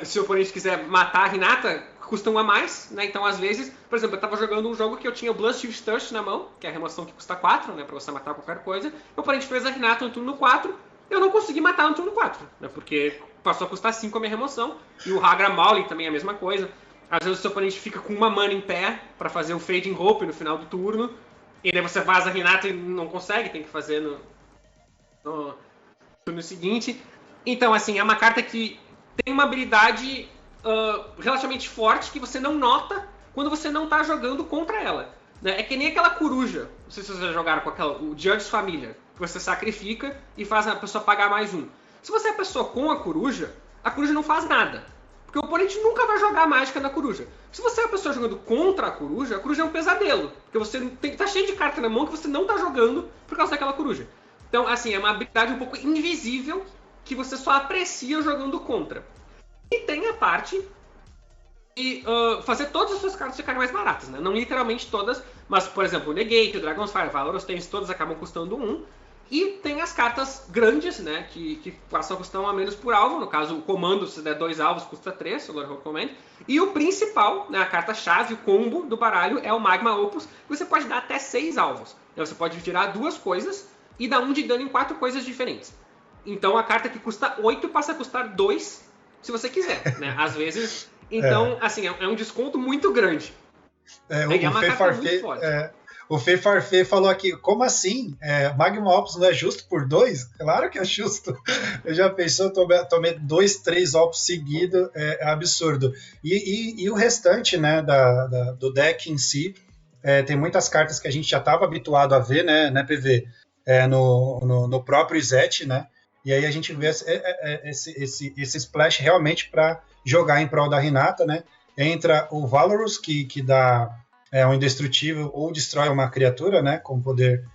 Se o oponente quiser matar a Renata, custa 1 a mais, né? Então, às vezes, por exemplo, eu tava jogando um jogo que eu tinha o Bloodstream Thirst na mão, que é a remoção que custa 4, né? Pra você matar qualquer coisa. O oponente fez a Renata no turno 4, eu não consegui matar no turno 4, né? Porque passou a custar 5 a minha remoção. E o Hagra Mauli também é a mesma coisa. Às vezes o seu oponente fica com 1 mana em pé pra fazer o Fading Hope no final do turno. E daí você vaza a Renata e não consegue, tem que fazer no turno seguinte. Então, assim, é uma carta que tem uma habilidade relativamente forte que você não nota quando você não tá jogando contra ela. Né? É que nem aquela coruja, não sei se vocês já jogaram com o Judge's Família, que você sacrifica e faz a pessoa pagar mais 1. Se você é a pessoa com a coruja não faz nada. Porque o oponente nunca vai jogar mágica na coruja. Se você é a pessoa jogando contra a coruja é um pesadelo. Porque você tá cheio de carta na mão que você não tá jogando por causa daquela coruja. Então, assim, é uma habilidade um pouco invisível que você só aprecia jogando contra. E tem a parte de fazer todas as suas cartas ficarem mais baratas, né? Não literalmente todas, mas, por exemplo, o Negate, o Dragon's Fire, Valorous Tens, todas acabam custando 1. E tem as cartas grandes, né? Que passam a custar 1 a menos por alvo. No caso, o comando, se der 2 alvos, custa 3, o Lord Command. E o principal, né, a carta-chave, o combo do baralho, é o Magma Opus, que você pode dar até 6 alvos. Então você pode tirar 2 coisas e dar 1 de dano em 4 coisas diferentes. Então a carta que custa 8 passa a custar 2, se você quiser, né? Às vezes. Então, assim, é um desconto muito grande. O Fê Farfê falou aqui, como assim? Magma Opus não é justo por 2? Claro que é justo. Eu já pensou, tomei 2, 3 Opus seguidos, é absurdo. E o restante, né, do deck em si, tem muitas cartas que a gente já estava habituado a ver, né PV, no próprio Izete, né? E aí a gente vê esse splash realmente para jogar em prol da Renata, né? Entra o Valorous, que dá um indestrutível ou destrói uma criatura, né? Com poder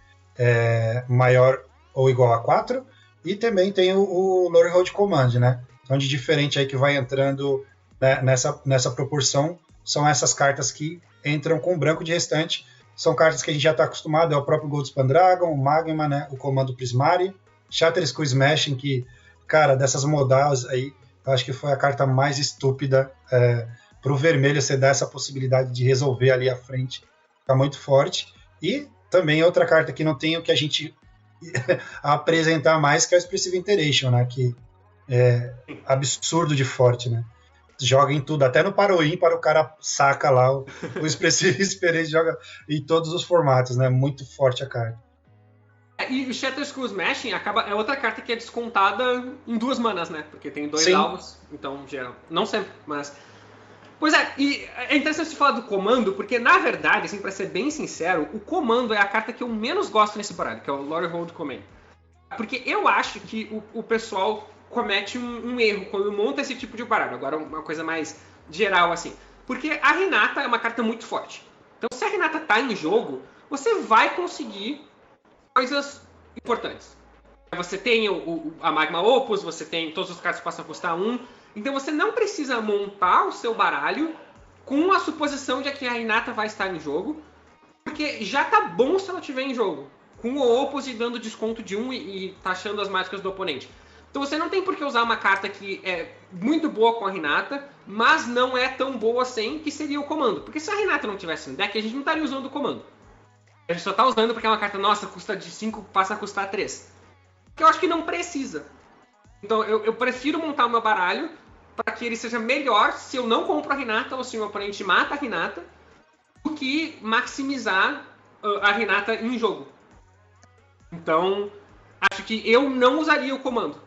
maior ou igual a 4. E também tem o Lori Road Command, né? Então, de diferente aí que vai entrando, né, nessa proporção, são essas cartas que entram com branco de restante. São cartas que a gente já está acostumado, é o próprio Goldspan Dragon, o Magma, né? O Comando Prismari, Shatter Skull Smashing, que, cara, dessas modais aí, eu acho que foi a carta mais estúpida pro vermelho, você dá essa possibilidade de resolver ali à frente, fica muito forte. E também outra carta que não tem o que a gente a apresentar mais, que é o Expressive Iteration, né? Que é absurdo de forte, né? Joga em tudo, até no para o ímpar o cara saca lá o Expressive Iteration, joga em todos os formatos, né? Muito forte a carta. E o Shatter Skull Smashing é outra carta que é descontada em 2 manas, né? Porque tem 2 alvos, então geral. Não sempre, mas. Pois é, e é interessante você falar do comando, porque na verdade, assim, pra ser bem sincero, o comando é a carta que eu menos gosto nesse baralho, que é o Lore Hold Command. Porque eu acho que o pessoal comete um erro quando monta esse tipo de baralho. Agora, uma coisa mais geral, assim. Porque a Renata é uma carta muito forte. Então, se a Renata tá em jogo, você vai conseguir coisas importantes. Você tem a Magma Opus, você tem todos os cartas que passam a custar 1. Então você não precisa montar o seu baralho com a suposição de que a Renata vai estar em jogo, porque já tá bom se ela estiver em jogo, com o Opus e dando desconto de 1 e taxando as mágicas do oponente. Então você não tem por que usar uma carta que é muito boa com a Renata, mas não é tão boa assim, que seria o comando. Porque se a Renata não tivesse no deck, a gente não estaria usando o comando. A gente só tá usando porque é uma carta, nossa, custa de 5, passa a custar 3. Que eu acho que não precisa. Então eu prefiro montar o meu baralho para que ele seja melhor se eu não compro a Renata ou se o meu oponente mata a Renata, do que maximizar a Renata em jogo. Então, acho que eu não usaria o comando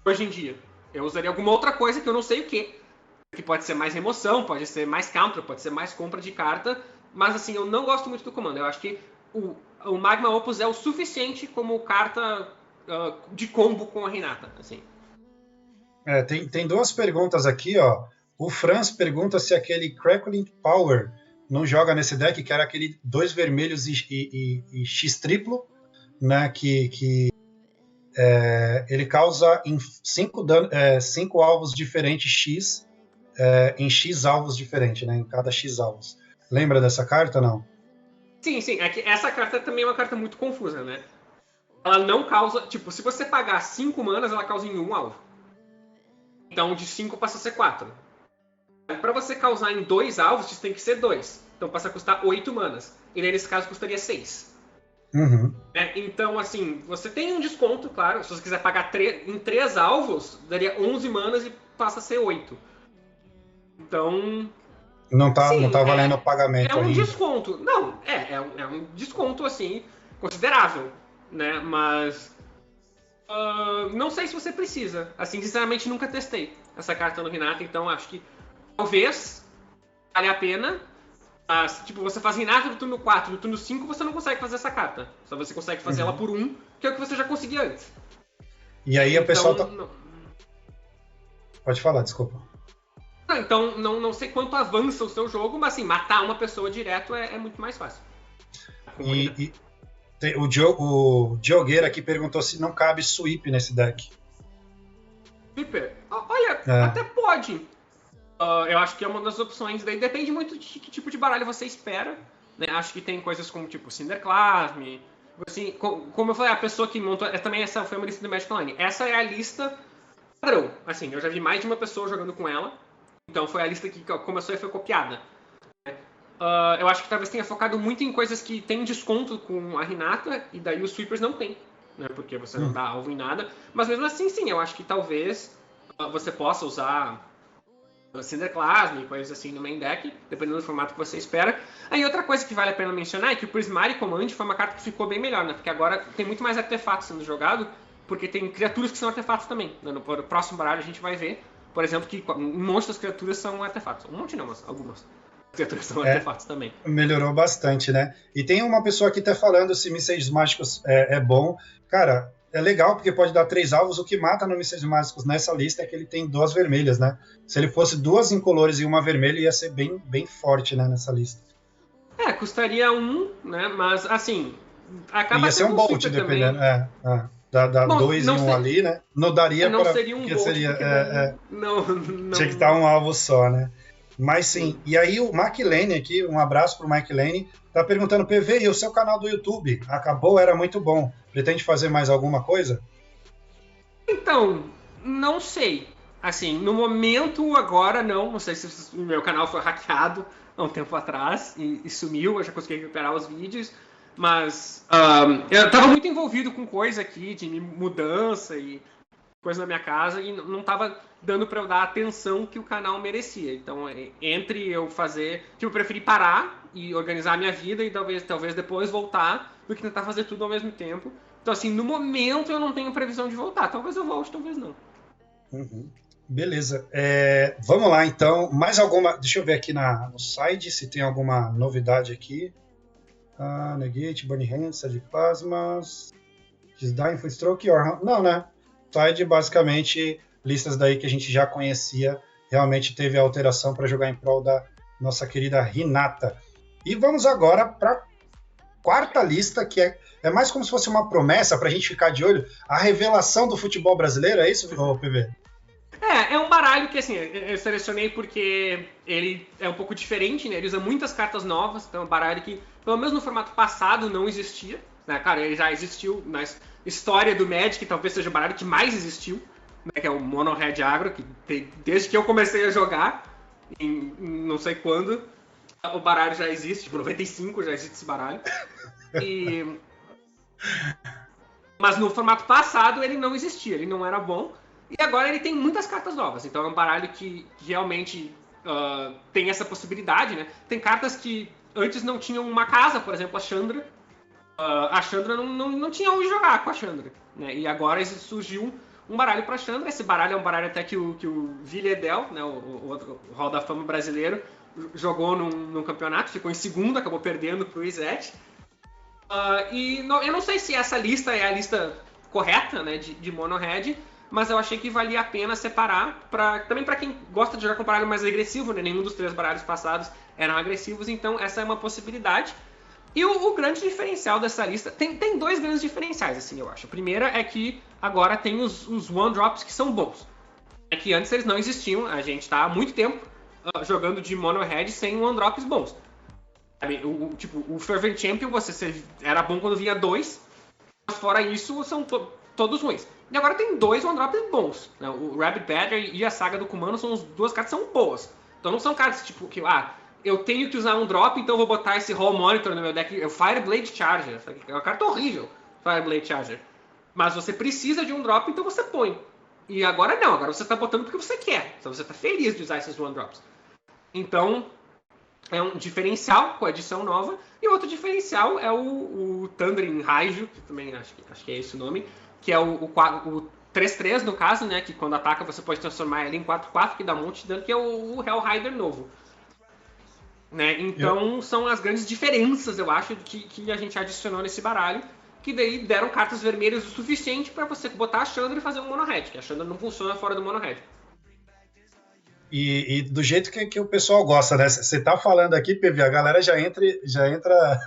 hoje em dia. Eu usaria alguma outra coisa que eu não sei o que. Que pode ser mais remoção, pode ser mais counter, pode ser mais compra de carta. Mas assim, eu não gosto muito do comando. Eu acho que o Magma Opus é o suficiente como carta de combo com a Renata, assim. Tem 2 perguntas aqui, ó. O Franz pergunta se aquele Crackling Power não joga nesse deck, que era aquele 2 vermelhos e X triplo, né? Que ele causa em 5 alvos diferentes X, em X alvos diferentes, né? Em cada X alvos. Lembra dessa carta, não? Sim. É que essa carta também é uma carta muito confusa, né? Ela não causa... Tipo, se você pagar 5 manas, ela causa em 1 alvo. Então, de 5 passa a ser 4. Para você causar em 2 alvos, isso tem que ser 2. Então, passa a custar 8 manas. E daí, nesse caso, custaria 6. Uhum. Então, assim, você tem um desconto, claro. Se você quiser pagar em 3 alvos, daria 11 manas e passa a ser 8. Então... Não sim, tá valendo o pagamento é um ainda. desconto. Não, é um desconto, assim, considerável, né? Mas... não sei se você precisa. Assim, sinceramente, nunca testei essa carta no Renata, então acho que talvez valha a pena. Mas, tipo, você faz Renata do turno 4, do turno 5 você não consegue fazer essa carta. Só você consegue fazer ela por 1, que é o que você já conseguia antes. E aí a pessoa tá... Pode falar, desculpa. Então, não sei quanto avança o seu jogo, mas assim, matar uma pessoa direto é muito mais fácil. O Diogueira aqui perguntou se não cabe sweep nesse deck. Sweeper? Olha, até pode. Eu acho que é uma das opções. Daí depende muito de que tipo de baralho você espera. Né? Acho que tem coisas como tipo Cinderclasm. Assim, como eu falei, a pessoa que montou. Também essa foi uma lista do Magic Online. Essa é a lista padrão. Assim, eu já vi mais de uma pessoa jogando com ela. Então foi a lista que começou e foi copiada. Eu acho que talvez tenha focado muito em coisas que tem desconto com a Renata, e daí os sweepers não tem, né? Porque você não dá alvo em nada. Mas mesmo assim, sim, eu acho que talvez você possa usar Cinderclasm e coisas assim no main deck, dependendo do formato que você espera. Aí outra coisa que vale a pena mencionar é que o Prismari Command foi uma carta que ficou bem melhor, né? Porque agora tem muito mais artefatos sendo jogado, porque tem criaturas que são artefatos também. Né? No próximo baralho a gente vai ver, por exemplo, que um monte das criaturas são artefatos. Um monte não, mas algumas. Criaturas são artefatos também. Melhorou bastante, né? E tem uma pessoa aqui até falando se mísseis mágicos é bom. Cara, é legal porque pode dar 3 alvos. O que mata no mísseis mágicos nessa lista é que ele tem 2 vermelhas, né? Se ele fosse 2 incolores e uma vermelha, ia ser bem, bem forte, né, nessa lista. Custaria 1, né? Mas, assim, acaba ia ser um bolt, dependendo. Dá 2 e 1 ali, né? Não daria não para... seria um bolt, não. Tinha que estar um alvo só, né? Mas sim, e aí o Mike Lane aqui, um abraço pro Mike Lane, tá perguntando, PV, e o seu canal do YouTube? Acabou, era muito bom. Pretende fazer mais alguma coisa? Então, não sei. Assim, no momento agora não sei se o meu canal foi hackeado há um tempo atrás e sumiu, eu já consegui recuperar os vídeos. Mas eu tava muito envolvido com coisa aqui, de mudança e coisa na minha casa, e não tava dando pra eu dar a atenção que o canal merecia. Então, entre eu fazer... Tipo, eu preferi parar e organizar a minha vida e talvez depois voltar, do que tentar fazer tudo ao mesmo tempo. Então, assim, no momento eu não tenho previsão de voltar. Talvez eu volte, talvez não. Uhum. Beleza. Vamos lá, então. Mais alguma... Deixa eu ver aqui no site se tem alguma novidade aqui. Negate, Bunny Hands, de plasmas, Disdain, Stroke, não, né? Side, basicamente, listas daí que a gente já conhecia, realmente teve a alteração para jogar em prol da nossa querida Hinata. E vamos agora para a quarta lista, que é mais como se fosse uma promessa para a gente ficar de olho, a revelação do futebol brasileiro, é isso, PV? É um baralho que, assim, eu selecionei porque ele é um pouco diferente, né? Ele usa muitas cartas novas, então é um baralho que, pelo menos no formato passado, não existia, né? Cara, ele já existiu na história do Magic, talvez seja o baralho que mais existiu, né? Que é o Mono Red Agro, que desde que eu comecei a jogar, em não sei quando, o baralho já existe, tipo, 95 já existe esse baralho. Mas no formato passado ele não existia, ele não era bom. E agora ele tem muitas cartas novas, então é um baralho que realmente tem essa possibilidade, né? Tem cartas que antes não tinham uma casa, por exemplo, a Chandra. A Chandra não tinha onde jogar com a Chandra, né? E agora surgiu um baralho para Chandra. Esse baralho é um baralho até que o Villedel, né, o Hall da Fama brasileiro, jogou num campeonato, ficou em segundo, acabou perdendo pro Izete. Eu não sei se essa lista é a lista correta, né, de Mono Red, mas eu achei que valia a pena separar, também para quem gosta de jogar com baralho mais agressivo, né? Nenhum dos 3 baralhos passados eram agressivos, então essa é uma possibilidade. E o grande diferencial dessa lista... Tem 2 grandes diferenciais, assim, eu acho. O primeiro é que agora tem os one-drops que são bons. É que antes eles não existiam, a gente tá há muito tempo jogando de Mono Red sem one-drops bons. O Fervent Champion era bom quando vinha 2, mas fora isso são todos ruins. E agora tem 2 one-drops bons, né? O Rabbit Badger e a Saga do Kumano são as 2 cartas que são boas. Então não são cartas tipo que, eu tenho que usar um drop, então vou botar esse Hall Monitor no meu deck. É o Fireblade Charger. É uma carta horrível, Fireblade Charger. Mas você precisa de um drop, então você põe. E agora não, agora você tá botando porque você quer. Então você tá feliz de usar esses one drops. Então, é um diferencial com a edição nova. E outro diferencial é o Thundering Raiju, que também acho que é esse o nome, que é o 3/3 no caso, né? Que quando ataca você pode transformar ele em 4/4, que dá um monte de dano, que é o Hell Rider novo. Né? Então são as grandes diferenças, eu acho, que a gente adicionou nesse baralho, que daí deram cartas vermelhas o suficiente para você botar a Chandra e fazer um Mono Red, que a Chandra não funciona fora do Mono Red. E do jeito que o pessoal gosta, né? Você tá falando aqui, PV, a galera já entra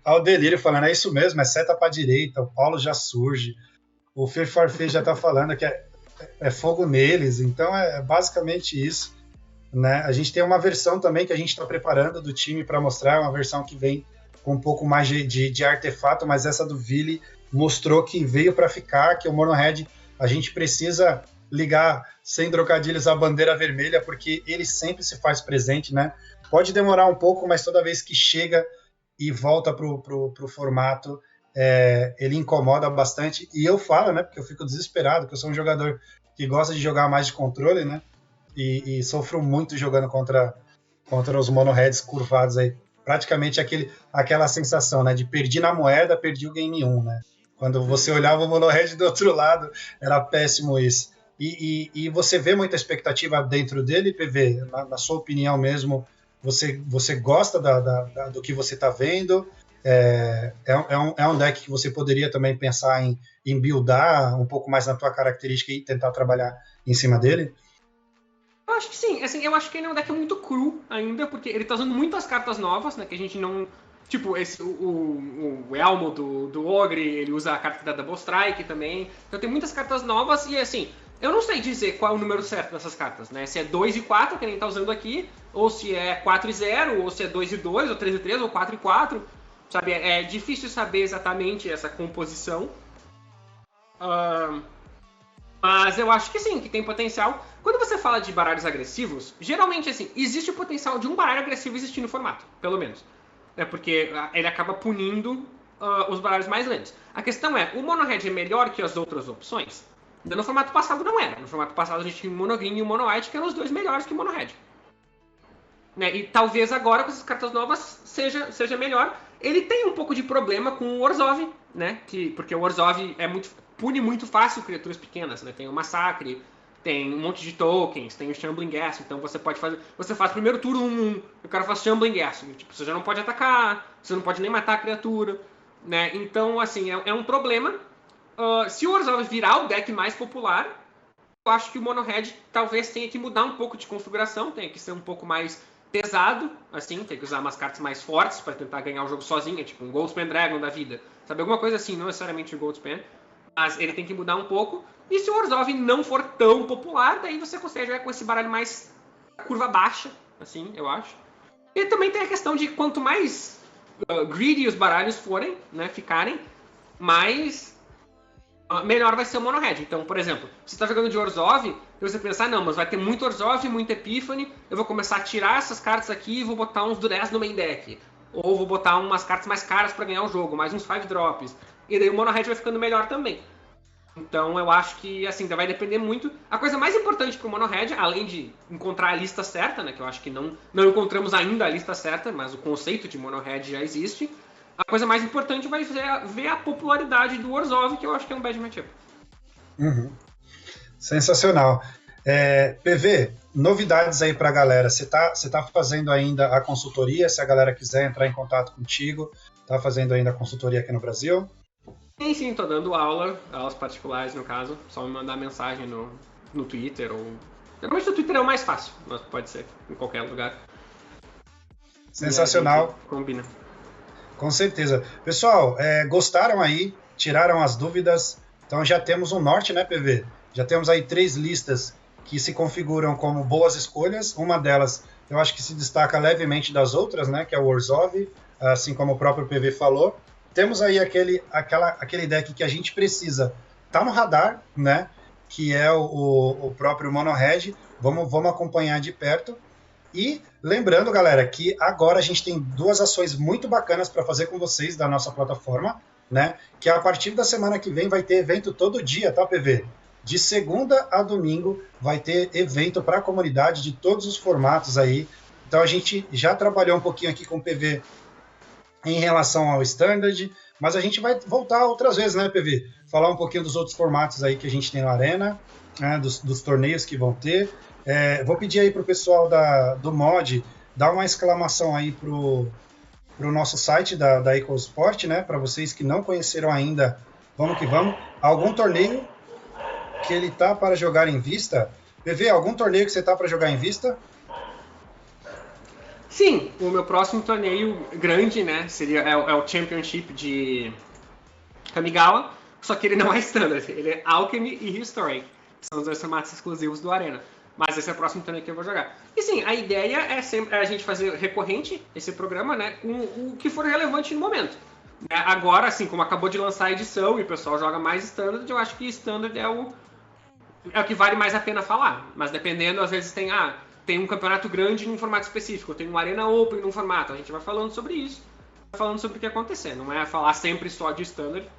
ao delírio falando, é isso mesmo, é seta pra direita, o Paulo já surge, o Fer Farfê já tá falando que é fogo neles, então é basicamente isso. Né? A gente tem uma versão também que a gente está preparando do time para mostrar, uma versão que vem com um pouco mais de artefato, mas essa do Vili mostrou que veio para ficar, que o Mono Red a gente precisa ligar, sem trocadilhos, a bandeira vermelha, porque ele sempre se faz presente, né? Pode demorar um pouco, mas toda vez que chega e volta pro formato, ele incomoda bastante, e eu falo, né, porque eu fico desesperado, porque eu sou um jogador que gosta de jogar mais de controle, né? E sofro muito jogando contra os mono-heads curvados aí. Praticamente aquela sensação, né? De perdi na moeda, perdi o game 1, né? Quando você olhava o mono-head do outro lado, era péssimo isso. E você vê muita expectativa dentro dele, PV? Na sua opinião mesmo, você gosta do que você está vendo? É um deck que você poderia também pensar em buildar um pouco mais na tua característica e tentar trabalhar em cima dele? Eu acho que sim, assim, eu acho que ele é um deck muito cru ainda, porque ele tá usando muitas cartas novas, né, que a gente não... Tipo, o Elmo do Ogre, ele usa a carta da Double Strike também, então tem muitas cartas novas e, assim, eu não sei dizer qual é o número certo dessas cartas, né, se é 2 e 4, que nem tá usando aqui, ou se é 4 e 0, ou se é 2 e 2, ou 3 e 3, ou 4 e 4, sabe, é difícil saber exatamente essa composição. Mas eu acho que sim, que tem potencial. Quando você fala de baralhos agressivos, geralmente, assim, existe o potencial de um baralho agressivo existir no formato, pelo menos. Porque ele acaba punindo os baralhos mais lentos. A questão é, o Mono Red é melhor que as outras opções? No formato passado não era. No formato passado a gente tinha o Mono Green e o Mono White, que eram os dois melhores que o Mono Red. Né? E talvez agora, com essas cartas novas, seja melhor. Ele tem um pouco de problema com o Orzhov, né? Porque o Orzhov pune muito fácil criaturas pequenas, né? Tem o Massacre, tem um monte de tokens, tem o Shambling Gas, então você pode fazer... Você faz primeiro turno 1, o cara faz Shambling Gas, tipo, você já não pode atacar, você não pode nem matar a criatura, né? Então, assim, é um problema. Se o Orzhov virar o deck mais popular, eu acho que o Mono Red talvez tenha que mudar um pouco de configuração, tenha que ser um pouco mais pesado, assim, tem que usar umas cartas mais fortes para tentar ganhar o jogo sozinho, tipo um Goldspan Dragon da vida, sabe? Alguma coisa assim, não necessariamente o Goldspan, mas ele tem que mudar um pouco. E se o Orzhov não for tão popular, daí você consegue jogar com esse baralho mais curva baixa, assim, eu acho. E também tem a questão de quanto mais greedy os baralhos forem, né, ficarem, mais melhor vai ser o Mono Red. Então, por exemplo, você está jogando de Orzhov, e você pensar, não, mas vai ter muito Orzhov, muito Epiphany, eu vou começar a tirar essas cartas aqui e vou botar uns Durez no main deck. Ou vou botar umas cartas mais caras para ganhar o jogo, mais uns 5 drops. E daí o Mono Red vai ficando melhor também. Então eu acho que, assim, vai depender muito. A coisa mais importante pro Mono Red, além de encontrar a lista certa, né, que eu acho que não encontramos ainda a lista certa, mas o conceito de Mono Red já existe. A coisa mais importante vai ser ver a popularidade do Orzhov, que eu acho que é um bad matchup. Uhum. Sensacional. PV, novidades aí pra galera. Você tá fazendo ainda a consultoria, se a galera quiser entrar em contato contigo, tá fazendo ainda a consultoria aqui no Brasil? Sim, tô dando aulas particulares no caso, só me mandar mensagem no Twitter, ou... Geralmente no Twitter é o mais fácil, mas pode ser em qualquer lugar. Sensacional. Combina. Com certeza. Pessoal, gostaram aí? Tiraram as dúvidas? Então já temos um norte, né, PV? Já temos aí 3 listas que se configuram como boas escolhas. Uma delas, eu acho que se destaca levemente das outras, né, que é o Orzhov, assim como o próprio PV falou. Temos aí aquele deck que a gente precisa tá no radar, né? Que é o próprio Mono Red. Vamos acompanhar de perto. E lembrando, galera, que agora a gente tem 2 ações muito bacanas para fazer com vocês da nossa plataforma, né? Que a partir da semana que vem vai ter evento todo dia, tá, PV? De segunda a domingo vai ter evento para a comunidade de todos os formatos aí. Então a gente já trabalhou um pouquinho aqui com o PV em relação ao Standard, mas a gente vai voltar outras vezes, né, PV? Falar um pouquinho dos outros formatos aí que a gente tem na Arena, né, dos torneios que vão ter. Vou pedir aí pro pessoal do mod dar uma exclamação aí pro nosso site da EcoSport, né, para vocês que não conheceram ainda, vamos que vamos. Algum torneio que ele tá para jogar em vista? PV, algum torneio que você tá para jogar em vista? Sim, o meu próximo torneio grande, né, é o Championship de Kamigawa, só que ele não é Standard, ele é Alchemy e Historic, que são os 2 formatos exclusivos do Arena. Mas esse é o próximo torneio que eu vou jogar. E sim, a ideia é sempre a gente fazer recorrente esse programa, né, com o que for relevante no momento. Agora, assim, como acabou de lançar a edição e o pessoal joga mais Standard, eu acho que Standard é o que vale mais a pena falar. Mas dependendo, às vezes tem um campeonato grande num formato específico, tem um Arena Open num formato, a gente vai falando sobre isso, vai falando sobre o que acontecer, não é falar sempre só de Standard,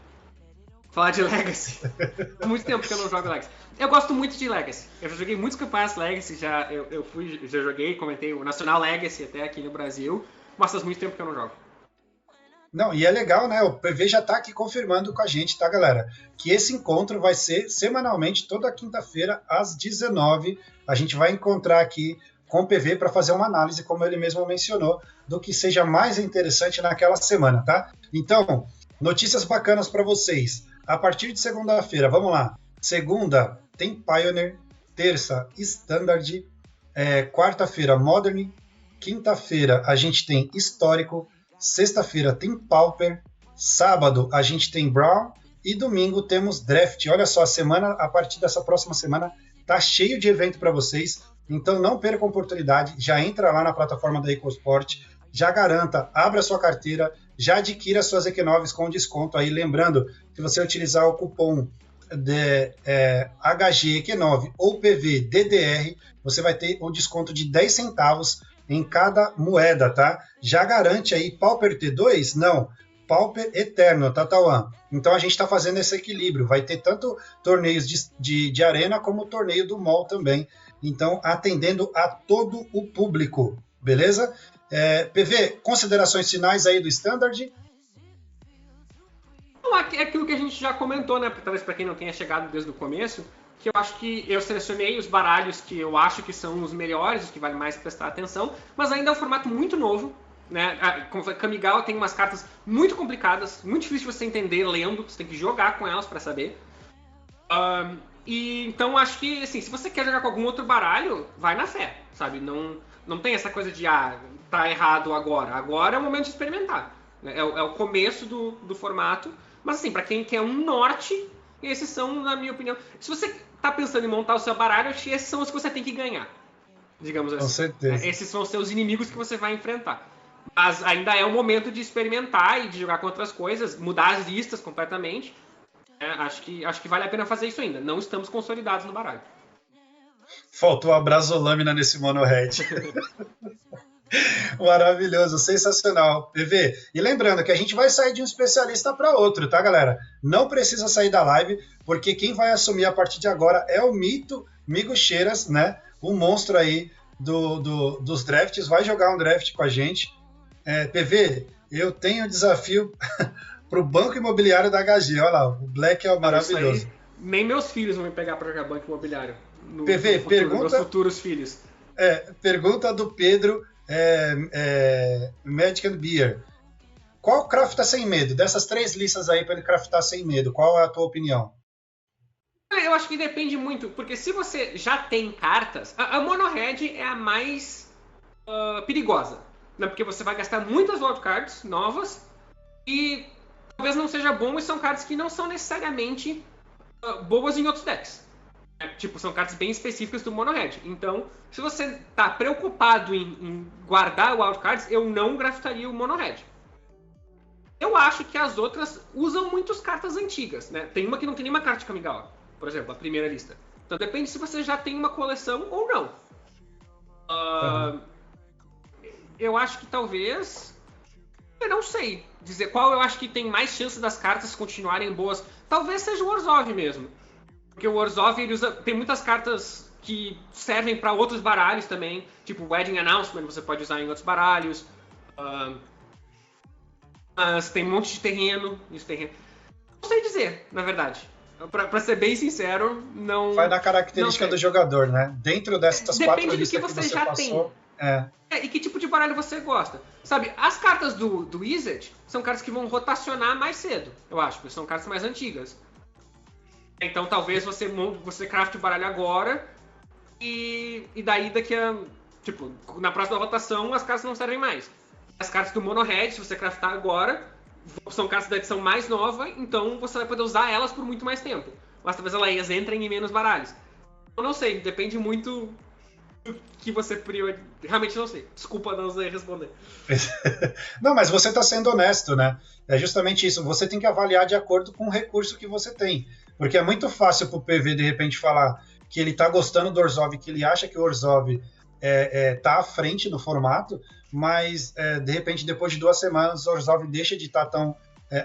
falar de Legacy. Há muito tempo que eu não jogo Legacy. Eu gosto muito de Legacy, eu já joguei muitos campeonatos Legacy, já joguei, comentei o Nacional Legacy até aqui no Brasil, mas faz muito tempo que eu não jogo. Não, e é legal, né? O PV já tá aqui confirmando com a gente, tá, galera? Que esse encontro vai ser semanalmente, toda quinta-feira, às 19h. A gente vai encontrar aqui com o PV para fazer uma análise, como ele mesmo mencionou, do que seja mais interessante naquela semana, tá? Então, notícias bacanas para vocês. A partir de segunda-feira, vamos lá. Segunda tem Pioneer, terça Standard, quarta-feira Modern, quinta-feira a gente tem Histórico, sexta-feira tem Pauper, sábado a gente tem Brown e domingo temos Draft. Olha só, a partir dessa próxima semana tá cheio de evento para vocês, então não perca a oportunidade, já entra lá na plataforma da EcoSport, já garanta, abra sua carteira, já adquira suas EQ9s com desconto aí, lembrando que você utilizar o cupom HGEQ9 ou PVDDR, você vai ter um desconto de 10 centavos em cada moeda, tá? Já garante aí Pauper T2? Não. Pauper eterno, Tatawan. Então a gente está fazendo esse equilíbrio. Vai ter tanto torneios de arena como o torneio do mall também. Então, atendendo a todo o público. Beleza? PV, considerações finais aí do Standard? É aquilo que a gente já comentou, né? Talvez para quem não tenha chegado desde o começo, que eu acho que eu selecionei os baralhos que eu acho que são os melhores, os que vale mais prestar atenção, mas ainda é um formato muito novo, né? Como foi, Kamigawa tem umas cartas muito complicadas, muito difícil de você entender lendo, você tem que jogar com elas para saber. E então acho que, assim, se você quer jogar com algum outro baralho, vai na fé, sabe? Não tem essa coisa de, tá errado agora. Agora é o momento de experimentar. É o começo do formato. Mas assim, pra quem quer um norte, esses são, na minha opinião... Se você tá pensando em montar o seu baralho, acho que esses são os que você tem que ganhar. Digamos assim. Com certeza. Esses são os seus inimigos que você vai enfrentar. Mas ainda é o momento de experimentar e de jogar com outras coisas, mudar as listas completamente. Acho que vale a pena fazer isso ainda. Não estamos consolidados no baralho. Faltou a Brasolâmina nesse mono-red. Maravilhoso, sensacional. PV, e lembrando que a gente vai sair de um especialista para outro, tá, galera? Não precisa sair da live, porque quem vai assumir a partir de agora é o Mito Migucheiras, né? O monstro aí dos drafts, vai jogar um draft com a gente. PV, eu tenho desafio pro Banco Imobiliário da HG, olha lá, o Black é maravilhoso. Aí, nem meus filhos vão me pegar para jogar Banco Imobiliário. PV, pergunta... Meus futuros filhos. Pergunta do Pedro... Magic and Beer. Qual crafta sem medo? Dessas 3 listas aí para ele craftar sem medo, qual é a tua opinião? Eu acho que depende muito, porque se você já tem cartas, a Mono Red é a mais perigosa, né? Porque você vai gastar muitas wildcards novas e talvez não seja bom, e são cartas que não são necessariamente boas em outros decks. Tipo, são cartas bem específicas do Mono Red. Então, se você tá preocupado em guardar wildcards, eu não draftaria o Mono Red. Eu acho que as outras usam muitas cartas antigas, né? Tem uma que não tem nenhuma carta de Kamigawa, por exemplo, a primeira lista. Então depende se você já tem uma coleção ou não. Eu acho que talvez... Eu não sei dizer qual eu acho que tem mais chance das cartas continuarem boas. Talvez seja o Orzhov mesmo. Porque o Orzhov, ele tem muitas cartas que servem para outros baralhos também. Tipo, Wedding Announcement você pode usar em outros baralhos. Mas tem um monte de terreno. Não sei dizer, na verdade. Pra ser bem sincero, não... Vai na característica do jogador, né? Dentro dessas 4 listas que você já passou... E que tipo de baralho você gosta. Sabe, as cartas do Izzet são cartas que vão rotacionar mais cedo, eu acho. Porque são cartas mais antigas. Então talvez você craft o baralho agora e daí daqui a... Tipo, na próxima rotação as cartas não servem mais. As cartas do Mono Red, se você craftar agora, são cartas da edição mais nova, então você vai poder usar elas por muito mais tempo. Mas talvez elas entrem em menos baralhos. Eu não sei, depende muito do que você prioriza. Realmente não sei. Desculpa não sei responder. Não, mas você está sendo honesto, né? É justamente isso. Você tem que avaliar de acordo com o recurso que você tem. Porque é muito fácil pro PV, de repente, falar que ele tá gostando do Orzhov, que ele acha que o Orzhov tá à frente no formato, mas, de repente, depois de 2 semanas, o Orzhov deixa de estar tão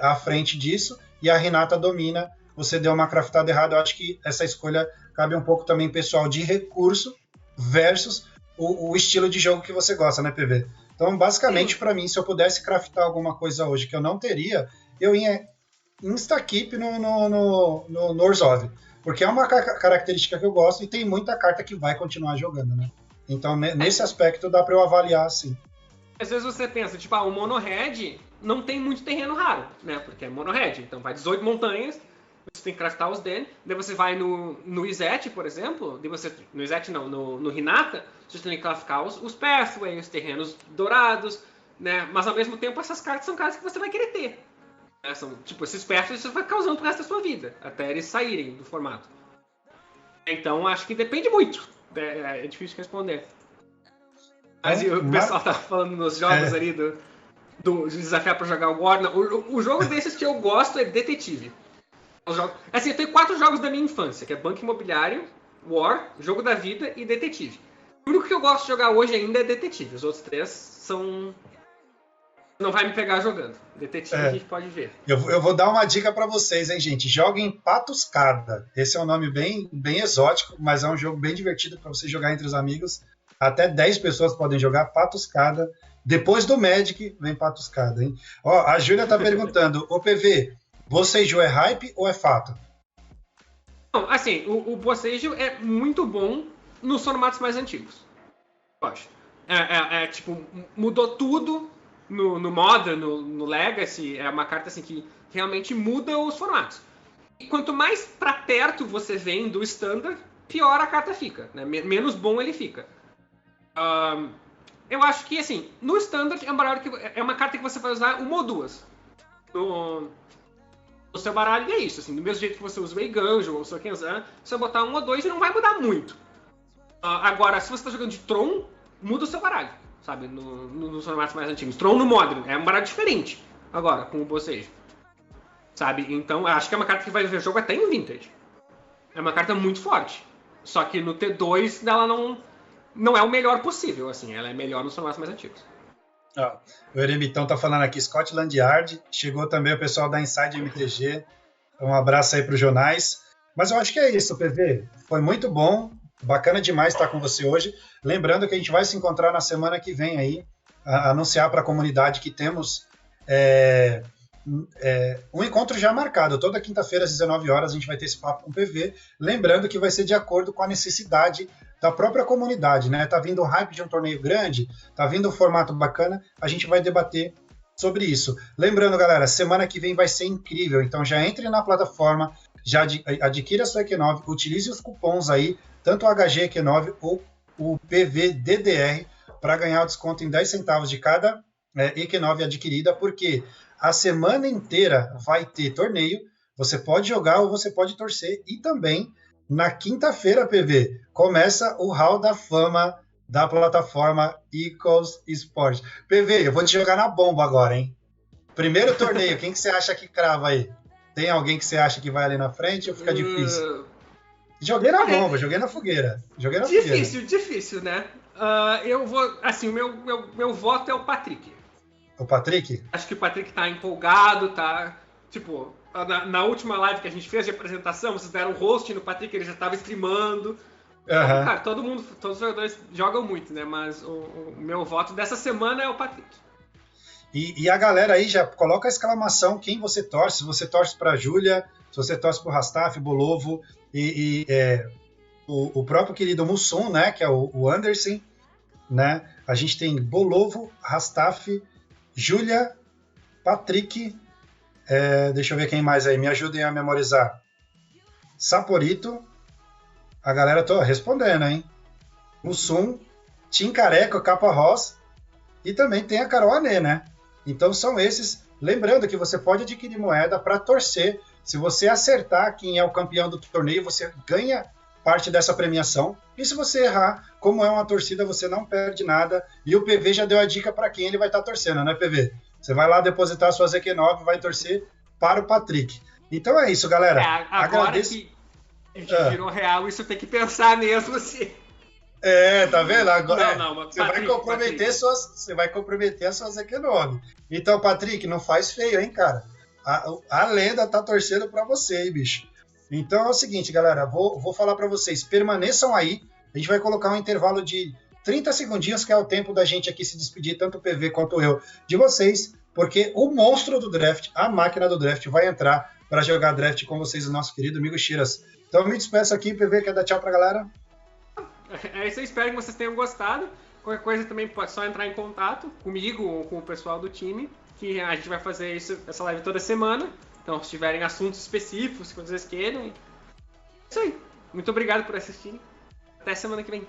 à frente disso, e a Renata domina. Você deu uma craftada errada. Eu acho que essa escolha cabe um pouco também, pessoal, de recurso versus o estilo de jogo que você gosta, né, PV? Então, basicamente, para mim, se eu pudesse craftar alguma coisa hoje que eu não teria, eu ia insta-keep no Orzhov, porque é uma característica que eu gosto e tem muita carta que vai continuar jogando, né? Então, nesse aspecto, dá para eu avaliar assim. Às vezes você pensa, tipo, o Mono Red não tem muito terreno raro, né? Porque é Mono Red, então vai 18 montanhas, você tem que craftar os dele, daí você vai no Izzet, por exemplo, no Izzet não, no Hinata, você tem que craftar os Pathways, os terrenos dourados, né? Mas ao mesmo tempo essas cartas são cartas que você vai querer ter. São, tipo, esses Pathways você vai ficar usando pro resto da sua vida, até eles saírem do formato. Então acho que depende muito. É difícil responder. Mas o pessoal tá falando nos jogos ali do desafiar pra jogar o War. O jogo desses que eu gosto é Detetive. Assim, eu tenho 4 jogos da minha infância, que é Banco Imobiliário, War, Jogo da Vida e Detetive. O único que eu gosto de jogar hoje ainda é Detetive. Os outros 3 são Não vai me pegar jogando. Detetive a gente pode ver. Eu vou dar uma dica para vocês, hein, gente. Joguem Patuscada. Esse é um nome bem, bem exótico, mas é um jogo bem divertido para você jogar entre os amigos. Até 10 pessoas podem jogar Patuscada. Depois do Magic, vem Patuscada, hein? Ó, a Júlia tá perguntando, ô PV, Bocejo é hype ou é fato? Não, assim, o Bocejo é muito bom nos formatos mais antigos. Eu acho. Tipo, mudou tudo no Modern, no Legacy. É uma carta assim que realmente muda os formatos. E quanto mais pra perto você vem do Standard, pior a carta fica, né? Menos bom ele fica. Eu acho que, assim, no Standard é uma carta que você vai usar uma ou duas no seu baralho, e é isso, assim, do mesmo jeito que você usa o Eiganjo ou o Sokenzan, você botar um ou dois e não vai mudar muito. Agora, se você tá jogando de Tron, muda o seu baralho, sabe, nos formatos mais antigos. Tron no Modern, é um baralho diferente, agora, com o Bocejo, sabe, então acho que é uma carta que vai ver jogo até em Vintage. É uma carta muito forte, só que no T2 ela não é o melhor possível, assim, ela é melhor nos formatos mais antigos. O Eremitão tá falando aqui, Scotland Yard, chegou também o pessoal da Inside MTG, um abraço aí pro Jonais, mas eu acho que é isso, PV, foi muito bom, bacana demais estar com você hoje, lembrando que a gente vai se encontrar na semana que vem aí, anunciar para a comunidade que temos um encontro já marcado, toda quinta-feira às 19 horas a gente vai ter esse papo com o PV, lembrando que vai ser de acordo com a necessidade da própria comunidade, né? Tá vindo o hype de um torneio grande, tá vindo um formato bacana, a gente vai debater sobre isso. Lembrando, galera, semana que vem vai ser incrível, então já entre na plataforma, já adquira a sua EQ9, utilize os cupons aí, tanto o HG EQ9 ou o PVDDR, para ganhar o desconto em 10 centavos de cada EQ9 adquirida, porque a semana inteira vai ter torneio, você pode jogar ou você pode torcer, e também na quinta-feira, PV, começa o Hall da Fama da plataforma Eagles Sport. PV, eu vou te jogar na bomba agora, hein? Primeiro torneio, quem que você acha que crava aí? Tem alguém que você acha que vai ali na frente ou fica difícil? Joguei na bomba, joguei na fogueira. Difícil, né? Eu vou, assim, o meu voto é o Patrick. O Patrick? Acho que o Patrick tá empolgado, tá, tipo... Na última live que a gente fez de apresentação, vocês deram host no Patrick, ele já estava streamando. Cara, todos os jogadores jogam muito, né? Mas o meu voto dessa semana é o Patrick. E a galera aí já coloca a exclamação quem você torce. Se você torce para a Júlia, se você torce para o Rastaf, Bolovo o próprio querido Mussum, né? Que é o Anderson, né? A gente tem Bolovo, Rastaf, Júlia, Patrick... deixa eu ver quem mais aí, me ajudem a memorizar. Saporito, a galera tô respondendo, hein? Mussum, Tim Careca, Capa Ross, e também tem a Carol Anê, né? Então são esses. Lembrando que você pode adquirir moeda para torcer. Se você acertar quem é o campeão do torneio, você ganha parte dessa premiação. E se você errar, como é uma torcida, você não perde nada. E o PV já deu a dica para quem ele vai estar torcendo, né, PV? Você vai lá depositar suas EQ9 e vai torcer para o Patrick. Então é isso, galera. Agora que a gente virou real, isso tem que pensar mesmo assim. Tá vendo? Agora, você Patrick. vai comprometer as suas EQ9. Então, Patrick, não faz feio, hein, cara? A lenda tá torcendo para você, hein, bicho. Então é o seguinte, galera, vou falar para vocês, permaneçam aí. A gente vai colocar um intervalo de 30 segundinhos, que é o tempo da gente aqui se despedir, tanto o PV quanto eu, de vocês, porque o monstro do draft, a máquina do draft, vai entrar para jogar draft com vocês, o nosso querido amigo Chiras. Então eu me despeço aqui, PV, quer dar tchau pra galera? É isso aí, espero que vocês tenham gostado. Qualquer coisa também pode só entrar em contato comigo ou com o pessoal do time, que a gente vai fazer essa live toda semana. Então, se tiverem assuntos específicos que vocês queiram, é isso aí. Muito obrigado por assistirem. Até semana que vem.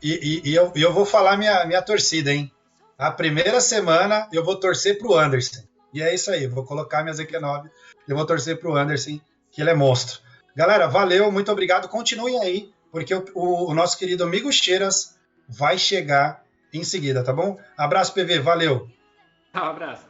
E eu vou falar minha torcida, hein? A primeira semana eu vou torcer pro Anderson. E é isso aí, vou colocar minha EQ9 e eu vou torcer pro Anderson, que ele é monstro. Galera, valeu, muito obrigado. Continuem aí, porque o nosso querido amigo Cheiras vai chegar em seguida, tá bom? Abraço, PV, valeu. Um abraço.